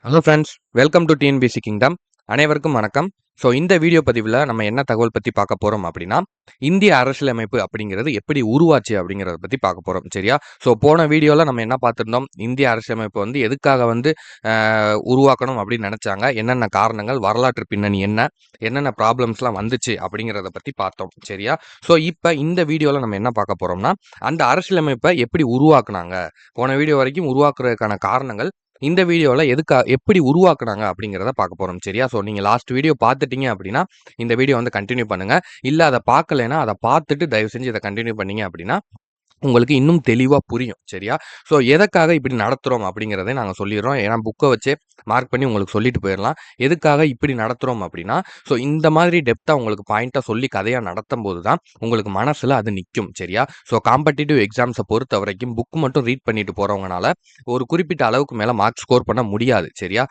Hello friends, welcome to TNPSC kingdom. அனைவருக்கும் வணக்கம். So இந்த வீடியோ பதிவில் நம்ம என்ன தகவல் பற்றி பார்க்க போகிறோம் அப்படின்னா, இந்திய அரசியலமைப்பு அப்படிங்கிறது எப்படி உருவாச்சு அப்படிங்கிறத பற்றி பார்க்க போகிறோம். சரியா? ஸோ போன வீடியோவில் நம்ம என்ன பார்த்துருந்தோம், இந்திய அரசியலமைப்பு வந்து எதுக்காக வந்து உருவாக்கணும் அப்படின்னு நினச்சாங்க, என்னென்ன காரணங்கள், வரலாற்று பின்னணி என்ன, என்னென்ன ப்ராப்ளம்ஸ்லாம் வந்துச்சு அப்படிங்கிறத பற்றி பார்த்தோம். சரியா? ஸோ இப்போ இந்த வீடியோவில் நம்ம என்ன பார்க்க போகிறோம்னா, அந்த அரசியலமைப்பை எப்படி உருவாக்குனாங்க, போன வீடியோ வரைக்கும் உருவாக்குறதுக்கான காரணங்கள், இந்த வீடியோவில் எப்படி உருவாக்குனாங்க அப்படிங்கிறத பார்க்க போகிறோம். சரியா? ஸோ நீங்கள் லாஸ்ட் வீடியோ பார்த்துட்டீங்க அப்படின்னா இந்த வீடியோ வந்து கண்டினியூ பண்ணுங்க. இல்லை அதை பார்க்கலைன்னா அதை பார்த்துட்டு தயவு செஞ்சு இதை கண்டினியூ பண்ணீங்க அப்படின்னா உங்களுக்கு இன்னும் தெளிவா புரியும். சரியா? ஸோ எதற்காக இப்படி நடத்துறோம் அப்படிங்கிறதை நாங்க சொல்லிடுறோம். ஏன்னா புக்க வச்சே மார்க் பண்ணி உங்களுக்கு சொல்லிட்டு போயிரலாம். எதுக்காக இப்படி நடத்துறோம் அப்படின்னா, ஸோ இந்த மாதிரி டெப்த்தா உங்களுக்கு பாயிண்ட்டா சொல்லி கதையா நடத்தும்போது தான் உங்களுக்கு மனசுல அது நிக்கும். சரியா? ஸோ காம்படிட்டிவ் எக்ஸாம்ஸ பொறுத்தவரைக்கும் புக் மட்டும் ரீட் பண்ணிட்டு போறவங்கனால ஒரு குறிப்பிட்ட அளவுக்கு மேல மார்க் ஸ்கோர் பண்ண முடியாது. சரியா?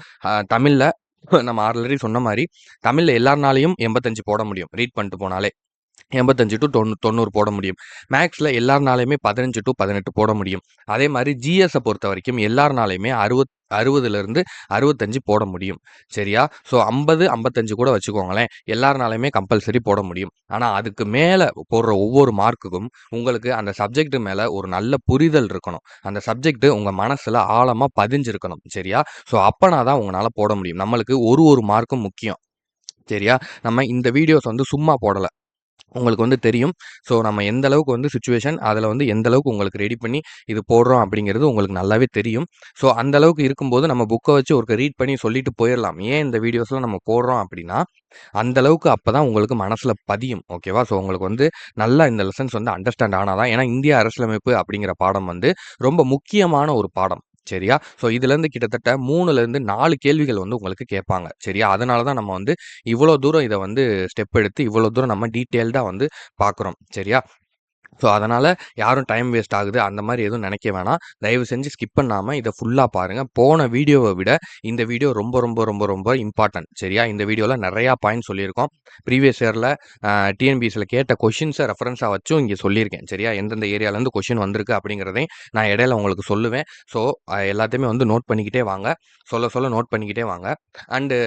தமிழ்ல நம்ம ஆல்ரெடி சொன்ன மாரி, தமிழ்ல எல்லார்னாலயும் 85 போட முடியும். ரீட் பண்ணிட்டு போனாலே. 85 டூ 90 போட முடியும். மேக்ஸ்ல எல்லார்னாலயுமே 15 டூ 18 போட முடியும். அதே மாரி ஜிஎஸ்ஸ பொறுத்தவரைக்கும் எல்லார்னாலயுமே 60லிருந்து 65 போட முடியும். சரியா? ஸோ 50, 55 கூட வச்சுக்கோங்களேன். எல்லார்னாலயுமே கம்பல்சரி போட முடியும். ஆனா அதுக்கு மேல போடுற ஒவ்வொரு மார்க்குக்கும் உங்களுக்கு அந்த சப்ஜெக்ட் மேல ஒரு நல்ல புரிதல் இருக்கணும். அந்த சப்ஜெக்ட் உங்க மனசுல ஆழமா பதிஞ்சிருக்கணும். சரியா? ஸோ அப்பனா தான் உங்கனால போட முடியும். நம்மளுக்கு ஒரு மார்க்கும் முக்கியம். சரியா? நம்ம இந்த வீடியோஸ் வந்து சும்மா போடல. உங்களுக்கு வந்து தெரியும். ஸோ நம்ம எந்த அளவுக்கு வந்து சிச்சுவேஷன் அதில வந்து எந்த அளவுக்கு உங்களுக்கு ரெடி பண்ணி இது போடுறோம் அப்படிங்கிறது உங்களுக்கு நல்லாவே தெரியும். ஸோ அந்த அளவுக்கு இருக்கும்போது நம்ம புக்க வச்சு ஒருக்க ரீட் பண்ணி சொல்லிட்டு போயிரலாம். ஏன் இந்த வீடியோஸ்லாம் நம்ம போடுறோம் அப்படின்னா, அந்த அளவுக்கு அப்பதான் உங்களுக்கு மனசுல பதியும். ஓகேவா? ஸோ உங்களுக்கு வந்து நல்லா இந்த லெசன்ஸ் வந்து அண்டர்ஸ்டாண்ட் ஆனா தான். ஏன்னா இந்திய அரசியலமைப்பு அப்படிங்கிற பாடம் வந்து ரொம்ப முக்கியமான ஒரு பாடம். சரியா? ஸோ இதுலேருந்து கிட்டத்தட்ட 3லேருந்து 4 கேள்விகள் வந்து உங்களுக்கு கேட்பாங்க. சரியா? அதனால தான் நம்ம வந்து இவ்வளோ தூரம் இத வந்து ஸ்டெப் எடுத்து இவ்வளோ தூரம் நம்ம டீட்டெயில்டா வந்து பார்க்குறோம். சரியா? ஸோ அதனால யாரும் டைம் வேஸ்ட் ஆகுது அந்த மாரி எதுவும் நினைக்க வேணாம். தயவு செஞ்சு ஸ்கிப் பண்ணாம இத ஃபுல்லா பாருங்க. போன வீடியோவ விட இந்த வீடியோ ரொம்ப ரொம்ப ரொம்ப ரொம்ப இம்பார்ட்டன்ட். சரியா? இந்த வீடியோல நெறையா பாயிண்ட் சொல்லியிருக்கோம். ப்ரீவியஸ் இயர்ல டிஎன்பிஎஸ்சில கேட்ட கொஸ்டின்ஸ ரெஃபரன்ஸா வச்சும் இங்க சொல்லியிருக்கேன். சரியா? எந்தெந்த ஏரியாலேருந்து கொஸ்டின் வந்திருக்கு அப்படிங்கிறதையும் நான் இடையில உங்களுக்கு சொல்லுவேன். ஸோ எல்லாத்தையுமே வந்து நோட் பண்ணிக்கிட்டே வாங்க. சொல்ல சொல்ல நோட் பண்ணிக்கிட்டே வாங்க. அண்டு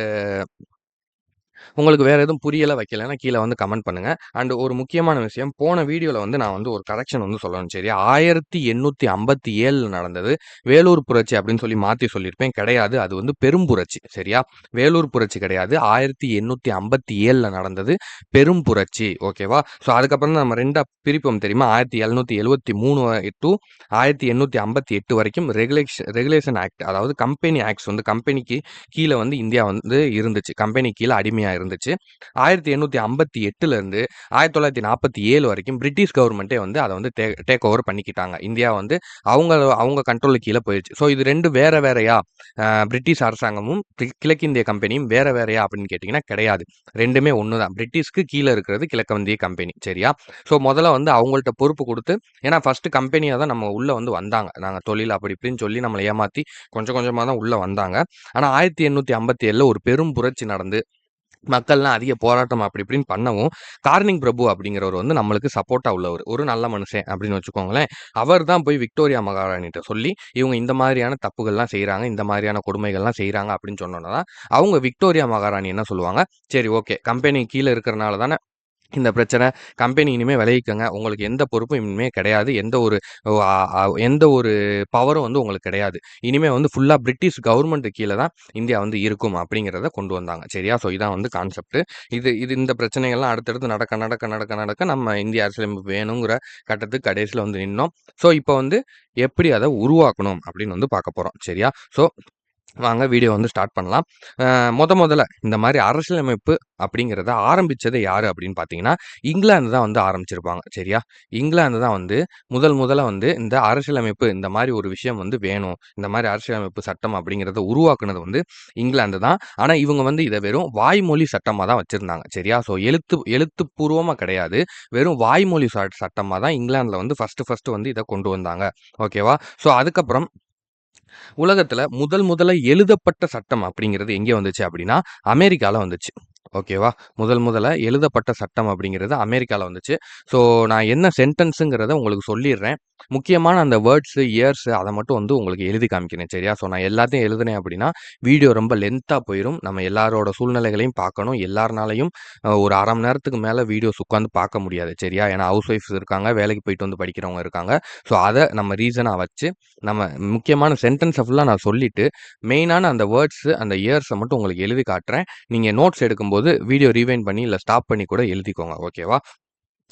உங்களுக்கு வேற எதுவும் புரியல, வைக்கலன்னா கீழ வந்து கமெண்ட் பண்ணுங்க. அண்ட் ஒரு முக்கியமான விஷயம், போன வீடியோல வந்து நான் வந்து ஒரு கரெக்ஷன் வந்து சொல்லணும். சரியா? 1857ல நடந்தது வேலூர் புரட்சி அப்படின்னு சொல்லி மாத்தி சொல்லியிருப்பேன். கிடையாது. அது வந்து பெரும் புரட்சி. சரியா? வேலூர் புரட்சி கிடையாது. 1857ல நடந்தது பெரும் புரட்சி. ஓகேவா? ஸோ அதுக்கப்புறம் நம்ம 2ஆ பிரிப்போம் தெரியுமா? 1773 டூ 1858 வரைக்கும் ரெகுலேஷன் ஆக்ட், அதாவது கம்பெனி ஆக்ட்ஸ் வந்து கம்பெனிக்கு கீழ வந்து இந்தியா வந்து இருந்துச்சு. கம்பெனி கீழ அடிமையா இருந்துச்சு. 1858ல இருந்து 1947 வரைக்கும் பிரிட்டிஷ் கவர்மெண்ட்டே வந்து அத வந்து டேக் ஓவர் பண்ணிக்கிட்டாங்க. இந்தியா வந்து அவங்க அவங்க கண்ட்ரோலுக்கு கீழ போயிருச்சு. ஸோ இது 2 வேற வேறயா? பிரிட்டிஷ் அரசாங்கமும், கிழக்கிந்திய கம்பெனியும் வேற வேறயா அப்படின்னு கேட்டீங்கன்னா கிடையாது. 2மே ஒண்ணு தான். பிரிட்டிஷ்க்கு கீழ இருக்கிறது கிழக்கிந்திய கம்பெனி. சரியா? ஸோ முதல்ல வந்து அவங்கள்ட்ட பொறுப்பு குடுத்து, ஏன்னா ஃபர்ஸ்ட் கம்பெனியா தான் நம்ம உள்ள வந்து வந்தாங்க. நாங்க தொழில் அப்படி இப்படின்னு சொல்லி நம்மள ஏமாத்தி கொஞ்சம் கொஞ்சமா தான் உள்ள வந்தாங்க. ஆனா 1857ல ஒரு பெரும் புரட்சி நடந்து மக்கள்லாம் அதிக போராட்டம் அப்படி இப்படின்னு பண்ணவும், கார்னிங் பிரபு அப்படிங்கிறவர் வந்து நம்மளுக்கு சப்போர்ட்டா உள்ளவரு. ஒரு நல்ல மனுஷன் அப்படின்னு வச்சுக்கோங்களேன். அவர் தான் போய் விக்டோரியா மகாராணிட்ட சொல்லி, இவங்க இந்த மாதிரியான தப்புகள்லாம் செய்றாங்க, இந்த மாதிரியான கொடுமைகள்லாம் செய்றாங்க அப்படின்னு சொன்னோன தான், அவங்க விக்டோரியா மகாராணி என்ன சொல்லுவாங்க, சரி ஓகே, கம்பெனி கீழ இருக்கிறனால தானே இந்த பிரச்சனை. கம்பெனி இனிமே விலகிக்கங்க. உங்களுக்கு எந்த பொறுப்பும் இனிமே கிடையாது. எந்த ஒரு ஒ அ அ எந்த ஒரு பவரும் வந்து உங்களுக்கு கிடையாது. இனிமே வந்து ஃபுல்லா பிரிட்டிஷ் கவர்மெண்ட் கீழ தான் இந்தியா வந்து இருக்கும் அப்படிங்கிறத கொண்டு வந்தாங்க. சரியா? ஸோ இதான் வந்து கான்செப்ட். இது இது இந்த பிரச்சனைகள்லாம் அடுத்தடுத்து நடக்க நம்ம இந்திய அரசியலமைப்பு வேணுங்கிற கட்டத்துக்கு கடைசில வந்து நின்னோம். ஸோ இப்ப வந்து எப்படி அத உருவாக்கணும் அப்படின்னு வந்து பார்க்க போறோம். சரியா? ஸோ வாங்க வீடியோ வந்து ஸ்டார்ட் பண்ணலாம். மொதல்ல இந்த மாரி அரசியலமைப்பு அப்படிங்கிறத ஆரம்பிச்சது யாரு அப்படின்னு பார்த்தீங்கன்னா, இங்கிலாந்து தான் வந்து ஆரம்பிச்சிருப்பாங்க. சரியா? இங்கிலாந்து தான் வந்து முதல்ல வந்து இந்த அரசியலமைப்பு இந்த மாரி ஒரு விஷயம் வந்து வேணும். இந்த மாரி அரசியலமைப்பு சட்டம் அப்படிங்கிறத உருவாக்குனது வந்து இங்கிலாந்து தான். ஆனா இவங்க வந்து இத வெறும் வாய்மொழி சட்டமா தான் வச்சிருந்தாங்க. சரியா? ஸோ எழுத்துப்பூர்வமா கிடையாது. வெறும் வாய்மொழி சட்டமா தான் இங்கிலாந்துல வந்து ஃபர்ஸ்ட் வந்து இத கொண்டு வந்தாங்க. ஓகேவா? ஸோ அதுக்கப்புறம் உலகத்துல முதல்ல எழுதப்பட்ட சட்டம் அப்படிங்கிறது எங்கே வந்துச்சு அப்படின்னா, அமெரிக்கால வந்துச்சு. ஓகேவா? முதல்ல எழுதப்பட்ட சட்டம் அப்படிங்கிறது அமெரிக்கால வந்துச்சு. ஸோ நான் என்ன சென்டென்ஸ்ங்கிறத உங்களுக்கு சொல்லிர்றேன். முக்கியமான அந்த வேர்ட்ஸு, இயர்ஸு அத மட்டும் வந்து உங்களுக்கு எழுதி காமிக்கிறேன் சரியா? ஸோ நான் எல்லாத்தையும் எழுதுனேன் அப்படின்னா, வீடியோ ரொம்ப லென்த்தா போயிரும். நம்ம எல்லாரோட சூழ்நிலைகளையும் பார்க்கணும். எல்லார்னாலயும் ஒரு 1/2 மணி நேரத்துக்கு மேல வீடியோஸ் உட்காந்து பார்க்க முடியாது சரியா? ஏன்னா ஹவுஸ் ஒய்ஃப்ஸ் இருக்காங்க, வேலைக்கு போயிட்டு வந்து படிக்கிறவங்க இருக்காங்க. ஸோ அத நம்ம ரீசனா வச்சு, நம்ம முக்கியமான சென்டென்ஸ ஃபுல்லா நான் சொல்லிட்டு, மெயினான அந்த வேர்ட்ஸு, அந்த இயர்ஸ மட்டும் உங்களுக்கு எழுதி காட்டுறேன். நீங்க நோட்ஸ் எடுக்கும்போது வீடியோ ரீவைண்ட் பண்ணி, இல்ல ஸ்டாப் பண்ணி கூட எழுதிக்கோங்க. ஓகேவா?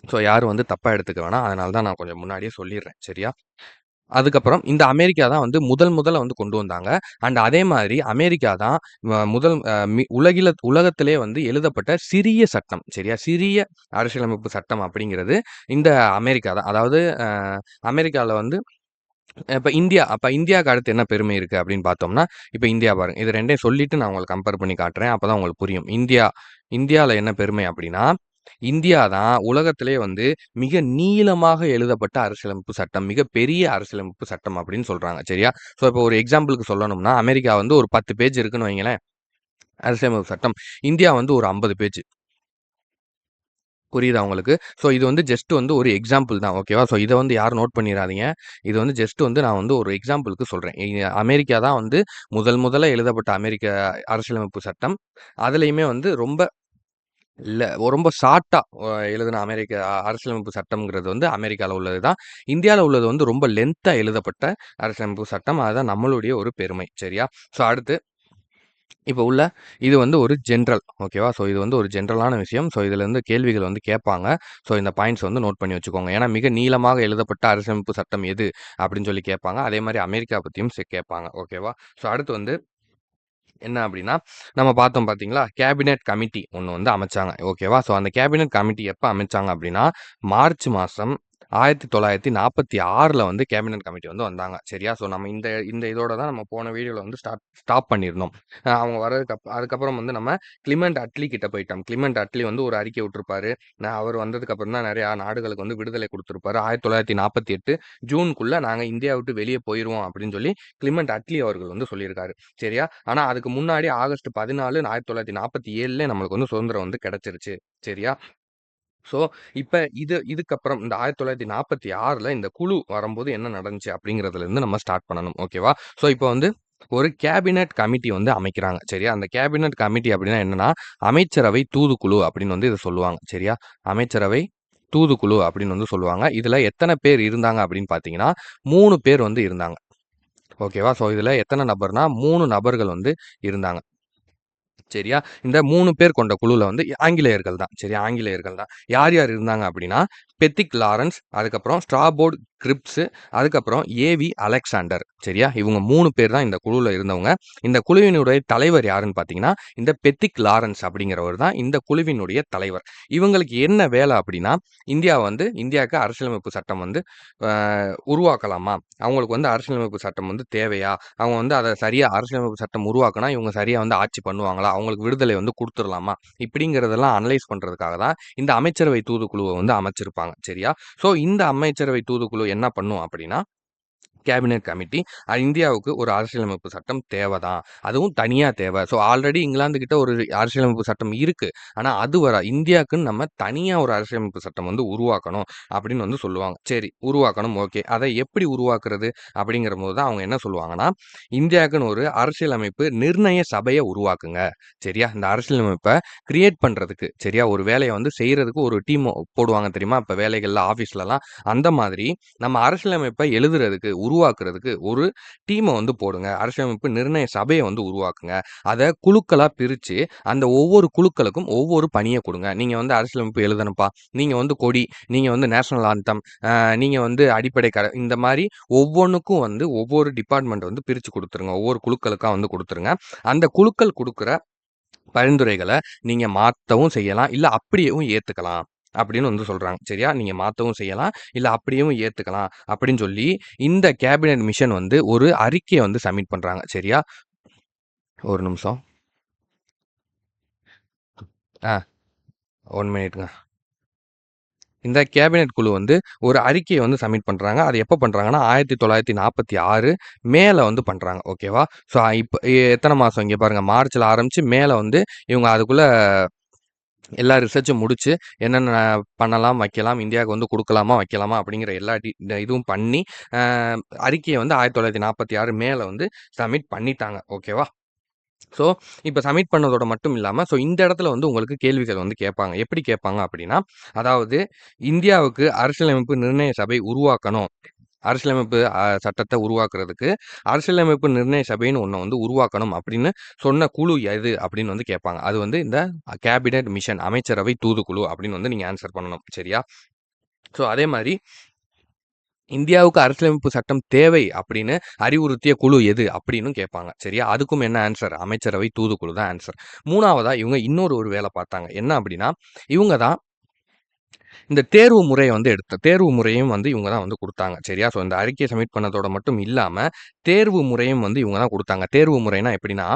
ஸோ யாரும் வந்து தப்பா எடுத்துக்க வேணாம். அதனால தான் நான் கொஞ்சம் முன்னாடியே சொல்லிர்றேன். சரியா? அதுக்கப்புறம் இந்த அமெரிக்கா தான் வந்து முதல்ல வந்து கொண்டு வந்தாங்க. அண்ட் அதே மாதிரி அமெரிக்கா தான் முதல் உலகத்திலே வந்து எழுதப்பட்ட சிறிய சட்டம். சரியா? சிறிய அரசியலமைப்பு சட்டம் அப்படிங்கிறது இந்த அமெரிக்கா தான். அதாவது அமெரிக்கால வந்து அப்ப இந்தியாவுக்கு அடுத்து என்ன பெருமை இருக்கு அப்படின்னு பார்த்தோம்னா, இப்ப இந்தியா பாருங்க. இது 2யும் சொல்லிட்டு நான் உங்களுக்கு கம்பேர் பண்ணி காட்டுறேன். அப்பதான் உங்களுக்கு புரியும். இந்தியால என்ன பெருமை அப்படின்னா, இந்தியா தான் உலகத்திலே வந்து மிக நீளமாக எழுதப்பட்ட அரசியலமைப்பு சட்டம். மிகப்பெரிய அரசியலமைப்பு சட்டம் அப்படின்னு சொல்றாங்க. சரியா? ஸோ இப்போ ஒரு எக்ஸாம்பிளுக்கு சொல்லணும்னா, அமெரிக்கா வந்து ஒரு 10 பேஜ் இருக்குன்னு வைங்களேன், அரசியலமைப்பு சட்டம். இந்தியா வந்து ஒரு 50 பேஜ். புரியுதா உங்களுக்கு? ஸோ இது வந்து ஜஸ்ட் வந்து ஒரு எக்ஸாம்பிள் தான். ஓகேவா? ஸோ இத வந்து யாரும் நோட் பண்ணிறாதீங்க. இது வந்து ஜஸ்ட் வந்து நான் வந்து ஒரு எக்ஸாம்பிளுக்கு சொல்றேன். அமெரிக்கா தான் வந்து முதல்ல எழுதப்பட்ட அமெரிக்க அரசியலமைப்பு சட்டம். அதுலயுமே வந்து ரொம்ப ஷார்ட்டா எழுதின அமெரிக்க அரசியலமைப்பு சட்டம்ங்கிறது வந்து அமெரிக்கால உள்ளது தான். இந்தியால உள்ளது வந்து ரொம்ப லென்த்தா எழுதப்பட்ட அரசியலமைப்பு சட்டம். அதுதான் நம்மளுடைய ஒரு பெருமை. சரியா? ஸோ அடுத்து இப்போ இது வந்து ஒரு ஜென்ரல் ஓகேவா? ஸோ இது வந்து ஒரு ஜென்ரலான விஷயம். ஸோ இதுலேருந்து கேள்விகள் வந்து கேட்பாங்க. ஸோ இந்த பாயிண்ட்ஸ் வந்து நோட் பண்ணி வச்சுக்கோங்க. ஏன்னா மிக நீளமாக எழுதப்பட்ட அரசியலமைப்பு சட்டம் எது? அப்படின்னு சொல்லி கேட்பாங்க. அதே மாரி அமெரிக்கா பத்தியும் கேட்பாங்க. ஓகேவா? ஸோ அடுத்து வந்து என்ன அப்படின்னா, நம்ம பார்த்தோம் பார்த்தீங்களா? கேபினெட் கமிட்டி ஒண்ணு வந்து அமைச்சாங்க. ஓகேவா? ஸோ அந்த கேபினெட் கமிட்டி எப்ப அமைச்சாங்க அப்படின்னா, மார்ச் மாசம் 1946ல வந்து கேபினெட் கமிட்டி வந்து வந்தாங்க. சரியா? ஸோ நம்ம இந்த இந்த இதோட தான் நம்ம போன வீடியோல வந்து ஸ்டாப் பண்ணியிருந்தோம். அவங்க அதுக்கப்புறம் வந்து நம்ம கிளிமெண்ட் அட்லி கிட்ட போயிட்டோம். கிளிமெண்ட் அட்லி வந்து ஒரு அறிக்கை விட்டிருப்பாரு. அவர் வந்ததுக்கு அப்புறம் தான் நெறைய நாடுகளுக்கு வந்து விடுதலை குடுத்திருப்பாரு. 1948 ஜூன்க்குள்ள நாங்க இந்தியா விட்டு வெளிய போயிருவோம் அப்படின்னு சொல்லி கிளிமெண்ட் அட்லி அவர்கள் வந்து சொல்லியிருக்காரு. சரியா? ஆனா அதுக்கு முன்னாடி ஆகஸ்ட் 14 1947 நம்மளுக்கு வந்து சுதந்திரம் வந்து கிடைச்சிருச்சு. சரியா? ஸோ, இப்ப இதுக்கப்புறம் இந்த 1946ல இந்த குழு வரும்போது என்ன நடந்துச்சு அப்படிங்கிறதுலருந்து நம்ம ஸ்டார்ட் பண்ணணும். ஓகேவா? ஸோ, இப்ப வந்து ஒரு கேபினட் கமிட்டி வந்து அமைக்கிறாங்க. சரியா? அந்த கேபினட் கமிட்டி அப்படின்னா என்னன்னா, அமைச்சரவை தூதுக்குழு அப்படின்னு வந்து இத சொல்லுவாங்க. சரியா? அமைச்சரவை தூதுக்குழு அப்படின்னு வந்து சொல்லுவாங்க. இதுல எத்தன பேர் இருந்தாங்க அப்படின்னு பார்த்தீங்கன்னா, 3 பேர் வந்து இருந்தாங்க. ஓகேவா? ஸோ, இதுல எத்தன நபர்னா 3 நபர்கள் வந்து இருந்தாங்க. சரியா? இந்த 3 பேர் கொண்ட குழுல வந்து ஆங்கிலேயர்கள் தான். சரியா? ஆங்கிலேயர்கள் தான். யார் யார் இருந்தாங்க அப்படின்னா, பெத்திக் லாரன்ஸ், அதுக்கப்புறம் ஸ்ட்ராபோர்ட் கிரிப்ஸ், அதுக்கப்புறம் ஏவி அலெக்சாண்டர். சரியா? இவங்க 3 பேர் தான் இந்த குழுல இருந்தவங்க. இந்த குழுவினுடைய தலைவர் யாருன்னு பார்த்தீங்கன்னா, இந்த பெத்திக் லாரன்ஸ் அப்படிங்கிறவர் தான் இந்த குழுவினுடைய தலைவர். இவங்களுக்கு என்ன வேலை அப்படின்னா, இந்தியாவுக்கு அரசியலமைப்பு சட்டம் வந்து அ உருவாக்கலாமா? அவங்களுக்கு வந்து அரசியலமைப்பு சட்டம் வந்து தேவையா? அவங்க வந்து அத சரியா அரசியலமைப்பு சட்டம் உருவாக்குனா, இவங்க சரியா வந்து ஆட்சி பண்ணுவாங்களா? அவங்களுக்கு விடுதலை வந்து குடுத்துறலாமா? இப்படிங்கிறதெல்லாம் அனலைஸ் பண்றதுக்காக தான் இந்த அமைச்சரவை தூதுக்குழுவ வந்து அமைச்சிருப்பாங்க. சரியா? ஸோ இந்த அமைச்சரவை தூதுக்குழு என்ன பண்ணும் அப்படின்னா, கேபினெட் கமிட்டி இந்தியாவுக்கு ஒரு அரசியலமைப்பு சட்டம் தேவைதான். அதுவும் தனியா தேவை. ஸோ ஆல்ரெடி இங்கிலாந்து கிட்ட ஒரு அரசியலமைப்பு சட்டம் இருக்கு. ஆனா அது இந்தியாக்குன்னு நம்ம தனியா ஒரு அரசியலமைப்பு சட்டம் வந்து உருவாக்கணும் அப்படின்னு வந்து சொல்லுவாங்க. சரி உருவாக்கணும் ஓகே. அதை எப்படி உருவாக்குறது அப்படிங்கிறபோது தான் அவங்க என்ன சொல்லுவாங்கன்னா, இந்தியாவுக்குன்னு ஒரு அரசியலமைப்பு நிர்ணய சபைய உருவாக்குங்க. சரியா? இந்த அரசியலமைப்ப கிரியேட் பண்றதுக்கு சரியா? ஒரு வேலைய வந்து செய்றதுக்கு ஒரு டீம் போடுவாங்க தெரியுமா? இப்ப வேலைகள்ல ஆஃபீஸ்லலாம் அந்த மாதிரி நம்ம அரசியலமைப்பை எழுதுறதுக்கு, உருவாக்குறதுக்கு ஒரு டீம வந்து போடுங்க. அரசியலமைப்பு நிர்ணய சபைய வந்து உருவாக்குங்க. அத குழுக்களா பிரிச்சு, அந்த ஒவ்வொரு குழுக்களுக்கும் ஒவ்வொரு பணிய குடுங்க. நீங்க வந்து அரசியலமைப்பு எழுதணும்ப்பா. நீங்க வந்து கொடி, நீங்க வந்து நேஷனல் ஆந்தம், நீங்க வந்து அடிப்படை இந்த மாரி ஒவ்வொன்னுக்கும் வந்து ஒவ்வொரு டிபார்ட்மெண்ட் வந்து பிரிச்சு குடுத்துருங்க. ஒவ்வொரு குழுக்களுக்கா வந்து குடுத்துருங்க. அந்த குழுக்கள் குடுக்குற பரிந்துரைகள நீங்க மாத்தவும் செய்யலாம். இல்ல அப்படியேவும் ஏத்துக்கலாம். அப்படின்னு வந்து சொல்றாங்க. சரியா? நீங்க மாத்தவும் செய்யலாம். இல்ல அப்படியேவும் ஏத்துக்கலாம். அப்படின்னு சொல்லி இந்த கேபினட் மிஷன் வந்து ஒரு அறிக்கைய வந்து சப்மிட் பண்றாங்க. சரியா? ஒரு நிமிஷம். ஆ 1 மினிட்ங்க. இந்த கேபினட் குழு வந்து ஒரு அறிக்கைய வந்து சப்மிட் பண்றாங்க. அது எப்ப பண்றாங்கன்னா, 1946 மேல வந்து பண்றாங்க. ஓகேவா? ஸோ இப்ப எத்தன மாசம் இங்க பாருங்க. மார்ச்ல ஆரம்பிச்சு மேல வந்து இவங்க அதுக்குள்ள எல்லா ரிசர்ச்சும் முடிச்சு என்னென்ன பண்ணலாம், வைக்கலாம், இந்தியாவுக்கு வந்து குடுக்கலாமா, வைக்கலாமா அப்படிங்கிற எல்லா இதுவும் பண்ணி அ அறிக்கைய வந்து 1946 மேல வந்து சப்மிட் பண்ணிட்டாங்க. ஓகேவா? ஸோ, இப்ப சப்மிட் பண்ணதோட மட்டும் இல்லாம, ஸோ இந்த இடத்துல வந்து உங்களுக்கு கேள்விகள் வந்து கேட்பாங்க. எப்படி கேட்பாங்க அப்படின்னா, அதாவது இந்தியாவுக்கு அரசியலமைப்பு நிர்ணய சபை உருவாக்கணும். அரசியலமைப்பு சட்டத்த உருவாக்குறதுக்கு, அரசியலமைப்பு நிர்ணய சபைன்னு ஒண்ண வந்து உருவாக்கணும் அப்படின்னு சொன்ன குழு எது? அப்படின்னு வந்து கேட்பாங்க. அது வந்து இந்த கேபினட் மிஷன் அமைச்சரவை தூதுக்குழு அப்படின்னு வந்து நீங்க ஆன்சர் பண்ணணும். சரியா? ஸோ அதே மாரி இந்தியாவுக்கு அரசியலமைப்பு சட்டம் தேவை அப்படின்னு அறிவுறுத்திய குழு எது? அப்படின்னும் கேட்பாங்க. சரியா? அதுக்கும் என்ன ஆன்சர்? அமைச்சரவை தூதுக்குழு தான் ஆன்சர். 3வதா இவங்க இன்னொரு ஒரு வேல பார்த்தாங்க. என்ன அப்படின்னா, இவங்க தான் இந்த தேர்வு முறைய வந்து தேர்வு முறையும் வந்து இவங்க தான் வந்து குடுத்தாங்க. சரியா? ஸோ இந்த அறிக்கைய சப்மிட் பண்ணதோட மட்டும் இல்லாம, தேர்வு முறையும் வந்து இவங்க தான் குடுத்தாங்க. தேர்வு முறைனா எப்படின்னா,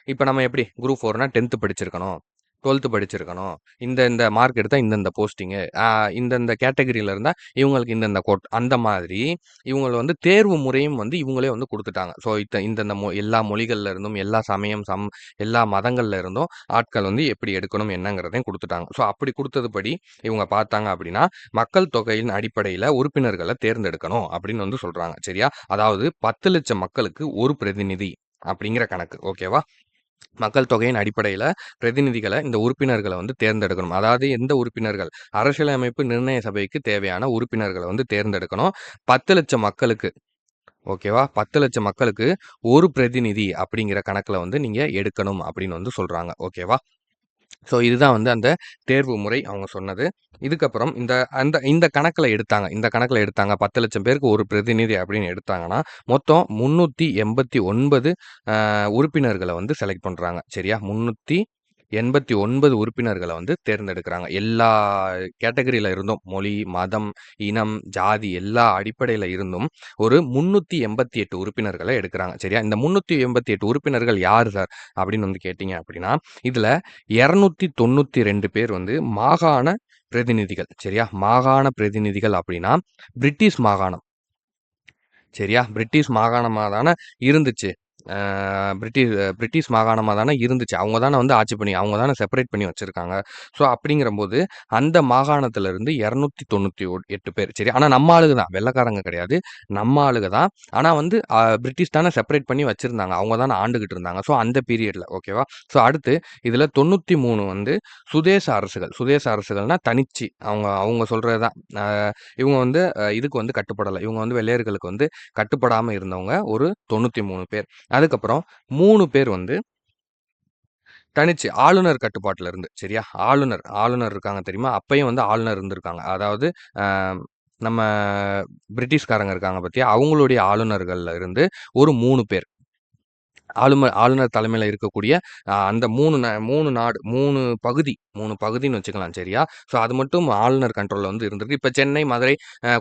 இப்ப நம்ம எப்படி குரூப் 4னா 10த் படிச்சிருக்கணும். 12த் படிச்சிருக்கணும். இந்த இந்த மார்க் எடுத்தா இந்த போஸ்டிங்கு. இந்த கேட்டகரில இருந்தா இவங்களுக்கு இந்த கோட். அந்த மாதிரி இவங்கள வந்து தேர்வு முறையும் வந்து இவங்களே வந்து குடுத்துட்டாங்க. ஸோ இந்தந்த எல்லா மொழிகள்ல இருந்தும், எல்லா சமயம், எல்லா மதங்கள்ல இருந்தும் ஆட்கள் வந்து எப்படி எடுக்கணும் என்னங்கிறதையும் குடுத்துட்டாங்க. ஸோ அப்படி குடுத்ததுபடி இவங்க பார்த்தாங்க அப்படின்னா, மக்கள் தொகையின் அடிப்படையில உறுப்பினர்கள தேர்ந்தெடுக்கணும் அப்படின்னு வந்து சொல்றாங்க. சரியா? அதாவது 10,00,000 மக்களுக்கு ஒரு பிரதிநிதி அப்படிங்கிற கணக்கு. ஓகேவா? மக்கள் தொகையின் அடிப்படையில பிரதிநிதிகள இந்த உறுப்பினர்கள வந்து தேர்ந்தெடுக்கணும். அதாவது எந்த உறுப்பினர்கள்? அரசியலமைப்பு நிர்ணய சபைக்கு தேவையான உறுப்பினர்கள வந்து தேர்ந்தெடுக்கணும். 10,00,000 மக்களுக்கு ஓகேவா? 10,00,000 மக்களுக்கு ஒரு பிரதிநிதி அப்படிங்கிற கணக்குல வந்து நீங்க எடுக்கணும் அப்படின்னு வந்து சொல்றாங்க. ஓகேவா? ஸோ இதுதான் வந்து அந்த தேர்வு முறை அவங்க சொன்னது. இதுக்கப்புறம் இந்த கணக்குல எடுத்தாங்க. இந்த கணக்குல எடுத்தாங்க. 10,00,000 பேருக்கு ஒரு பிரதிநிதி அப்படின்னு எடுத்தாங்கன்னா, மொத்தம் 389 உறுப்பினர்கள வந்து செலக்ட் பண்றாங்க. சரியா? 389 உறுப்பினர்கள வந்து தேர்ந்தெடுக்கிறாங்க. எல்லா கேட்டகரில இருந்தும் மொழி, மதம், இனம், ஜாதி எல்லா அடிப்படையில இருந்தும் ஒரு 388 உறுப்பினர்கள எடுக்குறாங்க. சரியா? இந்த 388 உறுப்பினர்கள் யாரு சார்? அப்படின்னு வந்து கேட்டீங்க அப்படின்னா, இதுல 292 பேர் வந்து மாகாண பிரதிநிதிகள். சரியா? மாகாண பிரதிநிதிகள் அப்படின்னா, பிரிட்டிஷ் மாகாணம். சரியா? பிரிட்டிஷ் மாகாணமா தான இருந்துச்சு. அ பிரிட்டிஷ் மாகாணமா தான இருந்துச்சு. அவங்க தான வந்து ஆட்சி பண்ணி அவங்க தான செப்பரேட் பண்ணி வச்சிருக்காங்க. ஸோ அப்படிங்கிறம்போது, அந்த மாகாணத்துல இருந்து 298 பேர். சரி. ஆனா நம்ம ஆளுக தான். வெள்ளைக்காரங்க கிடையாது. நம்ம ஆளுக தான். ஆனா வந்து பிரிட்டிஷ் தான செப்பரேட் பண்ணி வச்சிருந்தாங்க. அவங்க தான ஆண்டுகிட்டு இருந்தாங்க. ஸோ அந்த பீரியட்ல. ஓகேவா? ஸோ அடுத்து இதுல 93 வந்து சுதேச அரசுகள். சுதேச அரசுகள்னா தனிச்சு. அவங்க அவங்க சொல்றது தான். இவங்க வந்து இதுக்கு வந்து கட்டுப்படல. இவங்க வந்து வெள்ளையர்களுக்கு வந்து கட்டுப்படாம இருந்தவங்க ஒரு 93 பேர். அதுக்கப்புறம் 3 பேர் வந்து தனிச்சு ஆளுநர் கட்டுப்பாட்டுல இருந்து. சரியா? ஆளுநர் இருக்காங்க தெரியுமா? அப்பயும் வந்து ஆளுநர் இருந்திருக்காங்க. அதாவது அ நம்ம பிரிட்டிஷ்காரங்க இருக்காங்க பாத்தியா? அவங்களுடைய ஆளுநர்கள்ல இருந்து ஒரு 3 பேர். ஆளுநர் தலைமையில இருக்கக்கூடிய அந்த 3 நாடு 3 பகுதி 3 பகுதின்னு வச்சுக்கலாம். சரியா? ஸோ அது மட்டும் ஆளுநர் கண்ட்ரோல்ல வந்து இருந்திருக்கு. இப்ப சென்னை, மதுரை,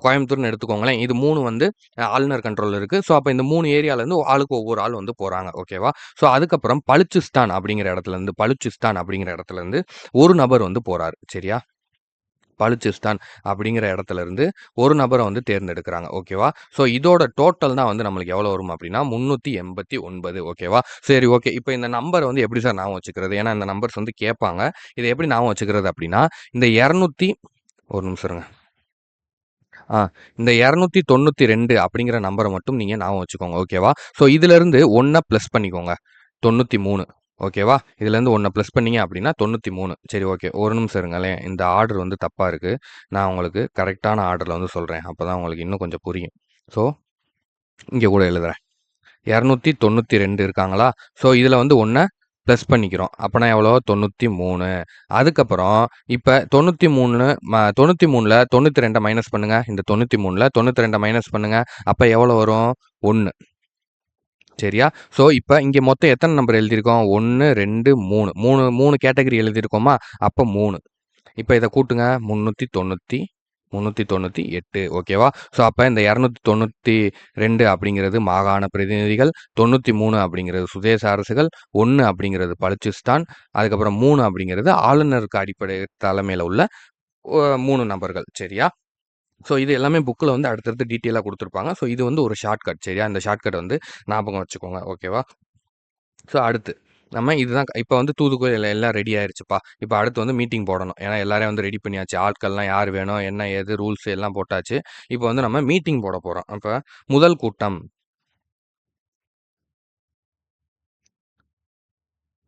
கோயம்புத்தூர்ன்னு எடுத்துக்கோங்களேன். இது 3 வந்து ஆளுநர் கண்ட்ரோல்ல இருக்கு. ஸோ அப்ப இந்த 3 ஏரியாலருந்து ஆளுக்கு ஒவ்வொரு ஆள் வந்து போறாங்க. ஓகேவா? ஸோ அதுக்கப்புறம் பலுச்சிஸ்தான் அப்படிங்கிற இடத்துலருந்து ஒரு நபர் வந்து போறாரு. சரியா? பலுச்சிஸ்தான் அப்படிங்கிற இடத்துல இருந்து ஒரு நபர வந்து தேர்ந்தெடுக்கிறாங்க. ஓகேவா? ஸோ இதோட டோட்டல் தான் வந்து நம்மளுக்கு எவ்வளோ வரும் அப்படின்னா 389 ஓகேவா? சரி ஓகே. இப்ப இந்த நம்பர வந்து எப்படி சார் ஞாபகம் வச்சுக்கிறது? ஏன்னா இந்த நம்பர்ஸ் வந்து கேட்பாங்க. இத எப்படி ஞாபகம் வச்சுக்கிறது அப்படின்னா, இந்த 200 ஒரு நிமிஷம் இருங்க. ஆ இந்த 292 அப்படிங்கிற நம்பர மட்டும் நீங்க ஞாபகம் வச்சுக்கோங்க. ஓகேவா? ஸோ இதிலிருந்து 1 பிளஸ் பண்ணிக்கோங்க. 93 ஓகேவா? இதுலேருந்து 1 பிளஸ் பண்ணீங்க அப்படின்னா 93 சரி ஓகே. ஒரு நிமிஷம் இருங்களேன். இந்த ஆர்டர் வந்து தப்பா இருக்கு. நான் உங்களுக்கு கரெக்ட்டான ஆர்டர்ல வந்து சொல்றேன். அப்பதான் உங்களுக்கு இன்னும் கொஞ்சம் புரியும். ஸோ இங்க கூட எழுதுறேன். 292 இருக்காங்களா? ஸோ இதில வந்து 1 பிளஸ் பண்ணிக்கிறோம். அப்பன்னா எவ்வளோ? 93 அதுக்கப்புறம் இப்ப 93 93ல 92 மைனஸ் பண்ணுங்க. இந்த 93ல 92 மைனஸ் பண்ணுங்க. அப்ப எவ்வளோ வரும்? 1 சரியா? ஸோ இப்ப இங்க மொத்தம் எத்தன நம்பர் எழுதியிருக்கோம்? 1, 2, 3 3 கேட்டகரி எழுதியிருக்கோமா? அப்ப 3 இப்ப இத கூட்டுங்க. 398 ஓகேவா? ஸோ அப்ப இந்த 292 அப்படிங்கிறது மாகாண பிரதிநிதிகள், 93 அப்படிங்கிறது சுதேச அரசுகள், 1 அப்படிங்கிறது பலுச்சிஸ்தான், அதுக்கப்புறம் 3 அப்படிங்கிறது ஆளுநருக்கு அடிப்படை தலைமையில உள்ள 3 நபர்கள். சரியா? ஸோ இது எல்லாமே புக்ல வந்து அடுத்தடுத்து டீட்டெயிலா குடுத்துருப்பாங்க. ஸோ இது வந்து ஒரு ஷார்ட்கட் சரியா? இந்த ஷார்ட்கட் வந்து ஞாபகம் வச்சுக்கோங்க. ஓகேவா? ஸோ அடுத்து நம்ம இதுதான் இப்ப வந்து தூதுக்குடி எல்லாம் ரெடி ஆயிருச்சுப்பா. இப்ப அடுத்து வந்து மீட்டிங் போடணும். ஏன்னா எல்லாரையும் வந்து ரெடி பண்ணியாச்சு. ஆட்கள்லாம் யார் வேணும், என்ன ஏது ரூல்ஸ் எல்லாம் போட்டாச்சு. இப்ப வந்து நம்ம மீட்டிங் போட போறோம். அப்ப முதல் கூட்டம்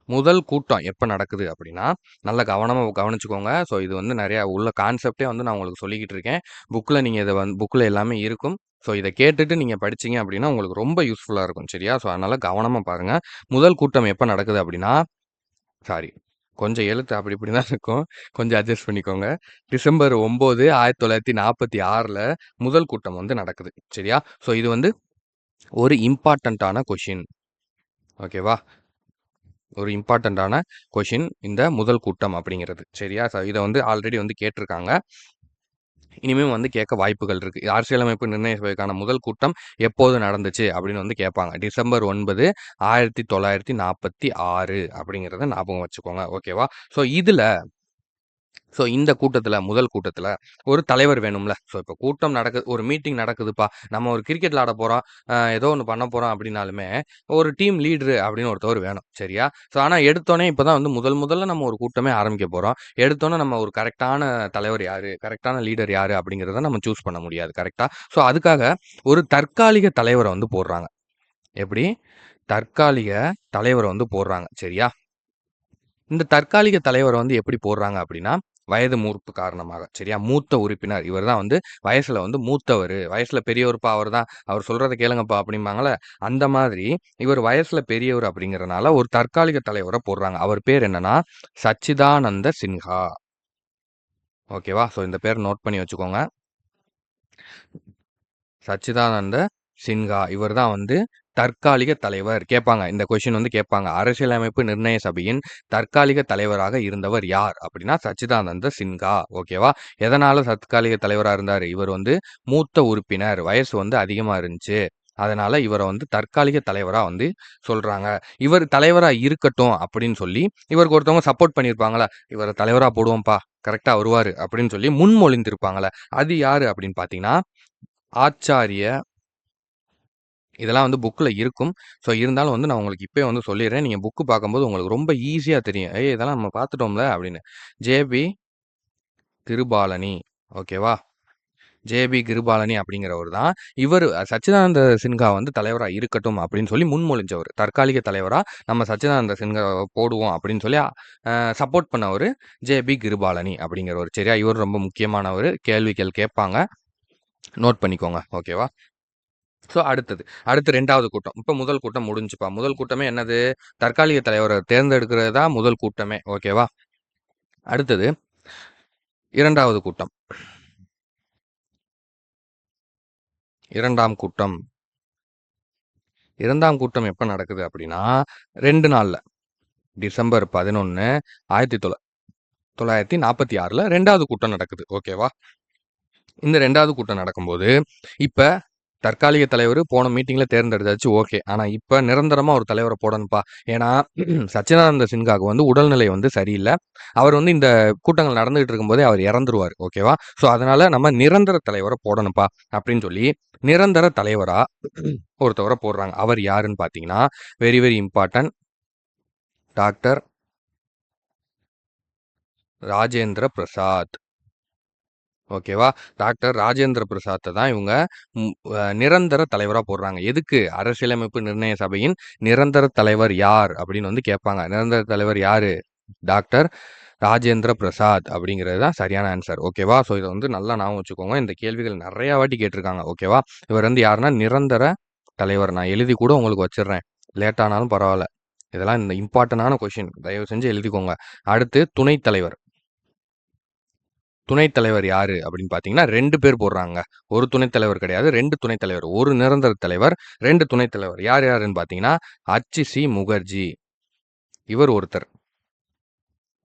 முதல் கூட்டம் எப்ப நடக்குது அப்படின்னா, நல்லா கவனமா கவனிச்சுக்கோங்க. ஸோ இது வந்து நெறையா உள்ள கான்செப்ட்டே வந்து நான் உங்களுக்கு சொல்லிக்கிட்டு இருக்கேன். நீங்க இத புக்ல எல்லாமே இருக்கும். ஸோ இத கேட்டுட்டு நீங்க படிச்சீங்க அப்படின்னா, உங்களுக்கு ரொம்ப யூஸ்ஃபுல்லா இருக்கும். சரியா? ஸோ அதனால கவனமா பாருங்க. முதல் கூட்டம் எப்ப நடக்குது அப்படின்னா சாரி. கொஞ்சம் எழுத்து அப்படி இப்படி தான் இருக்கும். கொஞ்சம் அட்ஜஸ்ட் பண்ணிக்கோங்க. டிசம்பர் 9, 1946ல முதல் கூட்டம் வந்து நடக்குது. சரியா? ஸோ இது வந்து ஒரு இம்பார்ட்டன்ட்டான கொஷின். ஓகேவா? ஒரு இம்பார்ட்டன்ட்டான கொஷின் இந்த முதல் கூட்டம் அப்படிங்கிறது. சரியா? ஸோ இத வந்து ஆல்ரெடி வந்து கேட்டிருக்காங்க. இனிமே வந்து கேட்க வாய்ப்புகள் இருக்கு. அரசியலமைப்பு நிர்ணய சபைக்கான முதல் கூட்டம் எப்போது நடந்துச்சு அப்படின்னு வந்து கேட்பாங்க. டிசம்பர் 9, 1946 அப்படிங்கிறத ஞாபகம் வச்சுக்கோங்க. ஓகேவா? ஸோ இதுல இந்த கூட்டத்துல, முதல் கூட்டத்துல ஒரு தலைவர் வேணும்ல. ஸோ இப்ப கூட்டம் நடக்குது, ஒரு மீட்டிங் நடக்குதுப்பா. நம்ம ஒரு கிரிக்கெட் விளையாட போறோம். ஏதோ ஒண்ணு பண்ண போறோம் அப்படின்னாலுமே, ஒரு டீம் லீடரு அப்படின்னு ஒருத்தவர் வேணும். சரியா? ஸோ ஆனா எடுத்தோனே இப்பதான் வந்து முதல்ல நம்ம ஒரு கூட்டமே ஆரம்பிக்க போறோம். எடுத்தோனே நம்ம ஒரு கரெக்ட்டான தலைவர் யாரு? கரெக்ட்டான லீடர் யாரு? அப்படிங்கிறத நம்ம சூஸ் பண்ண முடியாது. கரெக்ட்டா? ஸோ அதுக்காக ஒரு தற்காலிக தலைவர வந்து போடுறாங்க. எப்படி? தற்காலிக தலைவர வந்து போடுறாங்க. சரியா? இந்த தற்காலிக தலைவர வந்து எப்படி போடுறாங்க அப்படின்னா, வயது மூப்பு காரணமாக. சரியா? மூத்த உறுப்பினர். இவர் தான் வந்து வயசுல வந்து மூத்தவரு. வயசுல பெரியவருப்பா அவர் தான். அவர் சொல்றத கேளுங்கப்பா அப்படிம்பாங்கல்ல. அந்த மாதிரி இவர் வயசுல பெரியவர் அப்படிங்கிறனால ஒரு தற்காலிக தலைவர போடுறாங்க. அவர் பேர் என்னன்னா, சச்சிதானந்த சின்ஹா. ஓகேவா? ஸோ இந்த பேர நோட் பண்ணி வச்சுக்கோங்க. சச்சிதானந்த சின்ஹா. இவர் தான் வந்து தற்காலிக தலைவர். கேட்பாங்க. இந்த கொஸ்டின் வந்து கேட்பாங்க. அரசியலமைப்பு நிர்ணய சபையின் தற்காலிக தலைவராக இருந்தவர் யார்? அப்படின்னா சச்சிதானந்த சின்ஹா. ஓகேவா? எதனால தற்காலிக தலைவரா இருந்தாரு? இவர் வந்து மூத்த உறுப்பினர். வயசு வந்து அதிகமா இருந்துச்சு. அதனால இவர வந்து தற்காலிக தலைவரா வந்து சொல்றாங்க. இவர் தலைவரா இருக்கட்டும் அப்படின்னு சொல்லி, இவருக்கு ஒருத்தவங்க சப்போர்ட் பண்ணியிருப்பாங்கல்ல. இவர தலைவரா போடுவோம்ப்பா. கரெக்ட்டா வருவாரு அப்படின்னு சொல்லி முன்மொழிந்திருப்பாங்கல்ல. அது யாரு அப்படின்னு பார்த்தீங்கன்னா, ஆச்சாரிய இதெல்லாம் வந்து புக்ல இருக்கும். ஸோ இருந்தாலும் வந்து நான் உங்களுக்கு இப்பயே வந்து சொல்லிர்றேன். நீங்க புக் பார்க்கும்போது உங்களுக்கு ரொம்ப ஈஸியா தெரியும். "ஏய் இதெல்லாம் நம்ம பார்த்துட்டோம்ல" அப்படின்னு. ஜே.பி. கிருபாலனி. ஓகேவா? ஜே.பி. கிருபாலனி அப்படிங்கிறவர் தான். இவரு சச்சிதானந்த சின்ஹா வந்து தலைவரா இருக்கட்டும் அப்படின்னு சொல்லி முன்மொழிஞ்சவரு. தற்காலிக தலைவரா நம்ம சச்சிதானந்த சின்ஹாவ போடுவோம் அப்படின்னு சொல்லி சப்போர்ட் பண்ணவரு ஜே.பி. கிருபாலனி அப்படிங்கிறவரு. சரியா? இவரு ரொம்ப முக்கியமானவரு. கேள்விகள் கேட்பாங்க. நோட் பண்ணிக்கோங்க. ஓகேவா? ஸோ அடுத்து 2வது கூட்டம். இப்ப முதல் கூட்டம் முடிஞ்சுப்பா. முதல் கூட்டமே என்னது? தற்காலிக தலைவர தேர்ந்தெடுக்கிறது தான் முதல் கூட்டமே. ஓகேவா? அடுத்தது 2வது கூட்டம். 2ஆம் கூட்டம். 2ஆம் கூட்டம் எப்ப நடக்குது அப்படின்னா, 2 நாள்ல. டிசம்பர் 11, 1946ல 2வது கூட்டம் நடக்குது. ஓகேவா? இந்த 2வது கூட்டம் நடக்கும்போது, இப்ப தற்காலிக தலைவரு போன மீட்டிங்ல தேர்ந்தெடுத்தாச்சு ஓகே. ஆனா இப்ப நிரந்தரமா ஒரு தலைவர போடணும்ப்பா. ஏன்னா, சச்சிதானந்த சின்ஹாக்கு வந்து உடல்நிலை வந்து சரியில்ல. அவர் வந்து இந்த கூட்டங்கள் நடந்துகிட்டு இருக்கும்போதே அவர் இறந்துருவாரு. ஓகேவா? ஸோ அதனால நம்ம நிரந்தர தலைவர போடணும்ப்பா. அப்படின்னு சொல்லி, நிரந்தர தலைவரா ஒருத்தவர போடுறாங்க. அவர் யாருன்னு பார்த்தீங்கன்னா, very very important doctor Rajendra Prasad. ஓகேவா? டாக்டர் ராஜேந்திர பிரசாத்த தான் இவங்க ம் நிரந்தர தலைவரா போடுறாங்க. எதுக்கு? அரசியலமைப்பு நிர்ணய சபையின் நிரந்தர தலைவர் யார்? அப்படின்னு வந்து கேட்பாங்க. நிரந்தர தலைவர் யாரு? டாக்டர் ராஜேந்திர பிரசாத் அப்படிங்கிறது தான் சரியான ஆன்சர். ஓகேவா? ஸோ இத வந்து நல்லா ஞாபகம் வச்சுக்கோங்க. இந்த கேள்விகள் நெறைய வாட்டி கேட்டிருக்காங்க. ஓகேவா? இவர் வந்து யாருன்னா நிரந்தர தலைவர். நான் எழுதி கூட உங்களுக்கு வச்சுர்றேன். லேட் ஆனாலும் பரவால்ல. இதெல்லாம் இந்த இம்பார்ட்டன்டான கொஸ்டின். தயவு செஞ்சு எழுதிக்கோங்க. அடுத்து துணைத் தலைவர். துணைத் தலைவர் யாரு அப்படின்னு பார்த்தீங்கன்னா, 2 பேர் போடுறாங்க. ஒரு துணைத் தலைவர் கிடையாது. 2 துணைத் தலைவர். ஒரு நிரந்தர தலைவர், 2 துணைத் தலைவர். யார் யாருன்னு பார்த்தீங்கன்னா, அச்சிசி முகர்ஜி. இவர் ஒருத்தர்.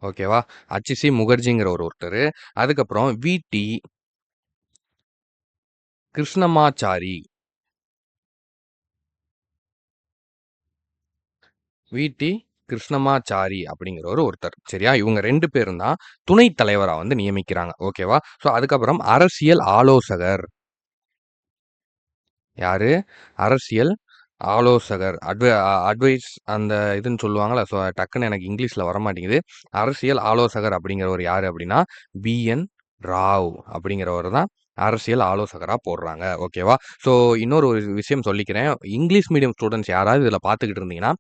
ஓகேவா? அச்சிசி முகர்ஜிங்கிற ஒருத்தரு. அதுக்கப்புறம் வி.டி. கிருஷ்ணமாச்சாரி. வி.டி. கிருஷ்ணமாச்சாரி அப்படிங்கிறவரு ஒருத்தர். சரியா? இவங்க 2 பேரும் தான் துணைத் தலைவரா வந்து நியமிக்கிறாங்க. ஓகேவா? ஸோ அதுக்கப்புறம் அரசியல் ஆலோசகர். யாரு? அரசியல் ஆலோசகர், அட்வைஸ் அந்த இதுன்னு சொல்லுவாங்கல்ல. ஸோ டக்குன்னு எனக்கு இங்கிலீஷ்ல வரமாட்டேங்குது. அரசியல் ஆலோசகர் அப்படிங்கிறவர் யாரு அப்படின்னா, பி.என். ராவ் அப்படிங்கிறவர் தான் அரசியல் ஆலோசகரா போடுறாங்க. ஓகேவா? ஸோ இன்னொரு ஒரு விஷயம் சொல்லிக்கிறேன். இங்கிலீஷ் மீடியம் ஸ்டூடண்ட்ஸ் யாராவது இதில பார்த்துக்கிட்டு இருந்தீங்கன்னா,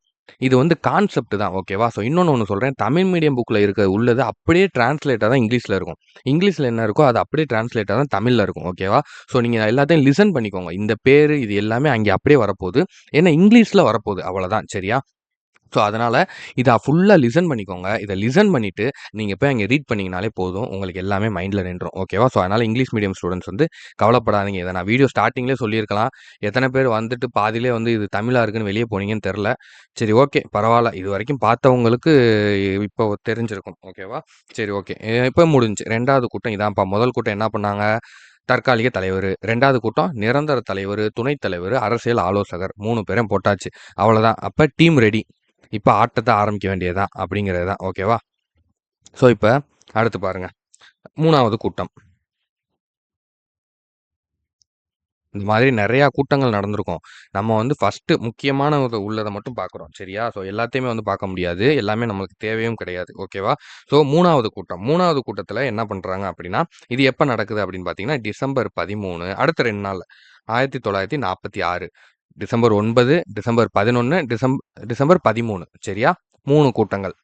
இது வந்து கான்செப்ட் தான். ஓகேவா? ஸோ இன்னொன்னு ஒண்ணு சொல்றேன். தமிழ் மீடியம் புக்ல உள்ளது அப்படியே டிரான்ஸ்லேட்டா தான் இங்கிலீஷ்ல இருக்கும். இங்கிலீஷ்ல என்ன இருக்கோ அது அப்படியே டிரான்ஸ்லேட்டா தான் தமிழ்ல இருக்கும். ஓகேவா? ஸோ நீங்க எல்லாத்தையும் லிசன் பண்ணிக்கோங்க. இந்த பேரு இது எல்லாமே அங்கே அப்படியே வரப்போது. ஏன்னா இங்கிலீஷ்ல வரப்போது. அவ்வளதான். சரியா? ஸோ அதனால இத ஃபுல்லா லிசன் பண்ணிக்கோங்க. இத லிசன் பண்ணிட்டு நீங்க போய் அங்க ரீட் பண்ணீங்கனாலே போதும். உங்களுக்கு எல்லாமே மைண்ட்ல நின்றும். ஓகேவா? ஸோ அதனால இங்கிலீஷ் மீடியம் ஸ்டூடண்ட்ஸ் வந்து கவலைப்படாதீங்க. இத நான் வீடியோ ஸ்டார்ட்டிங்லயே சொல்லியிருக்கலாம். எத்தன பேர் வந்துட்டு பாதியிலே வந்து இது தமிழா இருக்குன்னு வெளிய போனீங்கன்னு தெர்ல. சரி ஓகே. பரவால்ல. இதுவரைக்கும் பார்த்தவங்களுக்கு இப்போ தெரிஞ்சிருக்கும். ஓகேவா? சரி ஓகே. இப்ப முடிஞ்சுச்சு. 2வது கூட்டம் இதான்ப்பா. முதல் கூட்டம் என்ன பண்ணாங்க? தற்காலிக தலைவரு. 2வது கூட்டம் நிரந்தர தலைவரு, துணைத் தலைவரு, அரசியல் ஆலோசகர் 3 பேரையும் போட்டாச்சு. அவ்வளதான். அப்ப டீம் ரெடி. இப்ப ஆட்டத்த ஆரம்பிக்க வேண்டியது தான் அப்படிங்கிறது தான். ஓகேவா? ஸோ இப்ப அடுத்து பாருங்க. 3வது கூட்டம். இந்த மாதிரி நெறையா கூட்டங்கள் நடந்திருக்கும். நம்ம வந்து ஃபர்ஸ்ட்டு முக்கியமான உள்ளத மட்டும் பார்க்குறோம். சரியா? ஸோ எல்லாத்தையுமே வந்து பார்க்க முடியாது. எல்லாமே நம்மளுக்கு தேவையும் கிடையாது. ஓகேவா? ஸோ 3வது கூட்டம். 3வது கூட்டத்தில என்ன பண்றாங்க அப்படின்னா, இது எப்ப நடக்குது அப்படின்னு பார்த்தீங்கன்னா, டிசம்பர் 13 அடுத்த 2 நாள்ல. 1946 டிசம்பர் 9, டிசம்பர் 11, டிசம்பர் 13 சரியா? 3 கூட்டங்கள்.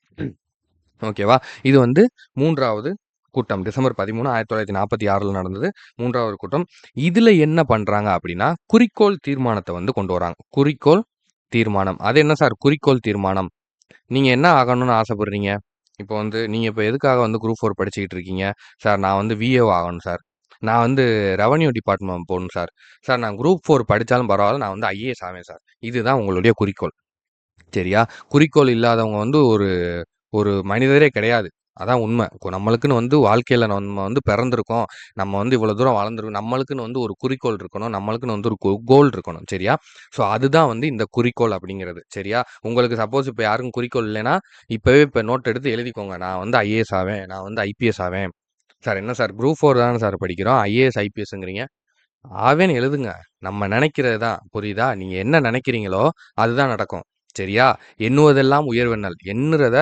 ஓகேவா? இது வந்து 3வது கூட்டம். டிசம்பர் 13, 1946ல நடந்தது. 3வது கூட்டம். இதுல என்ன பண்றாங்க அப்படின்னா, குறிக்கோள் தீர்மானத்த வந்து கொண்டு வராங்க. குறிக்கோள் தீர்மானம். அது என்ன சார் குறிக்கோள் தீர்மானம்? நீங்க என்ன ஆகணும்னு ஆசைப்படுறீங்க? இப்போ வந்து நீங்க இப்ப எதுக்காக வந்து குரூப் 4 படிச்சுக்கிட்டு இருக்கீங்க? சார் நான் வந்து விஏஓ ஆகணும் சார். நான் வந்து ரெவென்யூ டிபார்ட்மெண்ட் போணும் சார். சார் நான் குரூப் 4 படிச்சாலும் பரவால்ல. நான் வந்து ஐஏஎஸ் ஆவேன் சார். இதுதான் உங்களுடைய குறிக்கோள். சரியா? குறிக்கோள் இல்லாதவங்க வந்து ஒரு ஒரு மனிதரே கிடையாது. அதான் உண்ம. நம்மளுக்குன்னு வந்து வாழ்க்கையில நம்ம வந்து பிறந்திருக்கோம். நம்ம வந்து இவ்வளோ தூரம் வளர்ந்துருக்கோம். நம்மளுக்குன்னு வந்து ஒரு குறிக்கோள் இருக்கணும். நம்மளுக்குன்னு வந்து ஒரு கோல் இருக்கணும். சரியா? ஸோ அதுதான் வந்து இந்த குறிக்கோள் அப்படிங்கிறது. சரியா? உங்களுக்கு சப்போஸ் இப்ப யாருக்கும் குறிக்கோள் இல்லைன்னா, இப்ப நோட் எடுத்து எழுதிக்கோங்க. நான் வந்து ஐஏஎஸ் ஆவேன். நான் வந்து ஐபிஎஸ் ஆவேன். சார் என்ன சார் குரூப் 4 தானே சார் படிக்கிறோம். ஐஏஎஸ், ஐபிஎஸ்ங்கிறீங்க. ஆவேன்னு எழுதுங்க. நம்ம நெனைக்கிறது தான். புரியுதா? நீங்க என்ன நெனைக்கிறீங்களோ, அதுதான் நடக்கும். சரியா? எண்ணுவதெல்லாம் உயர்வெண்ணல். எண்ணுறத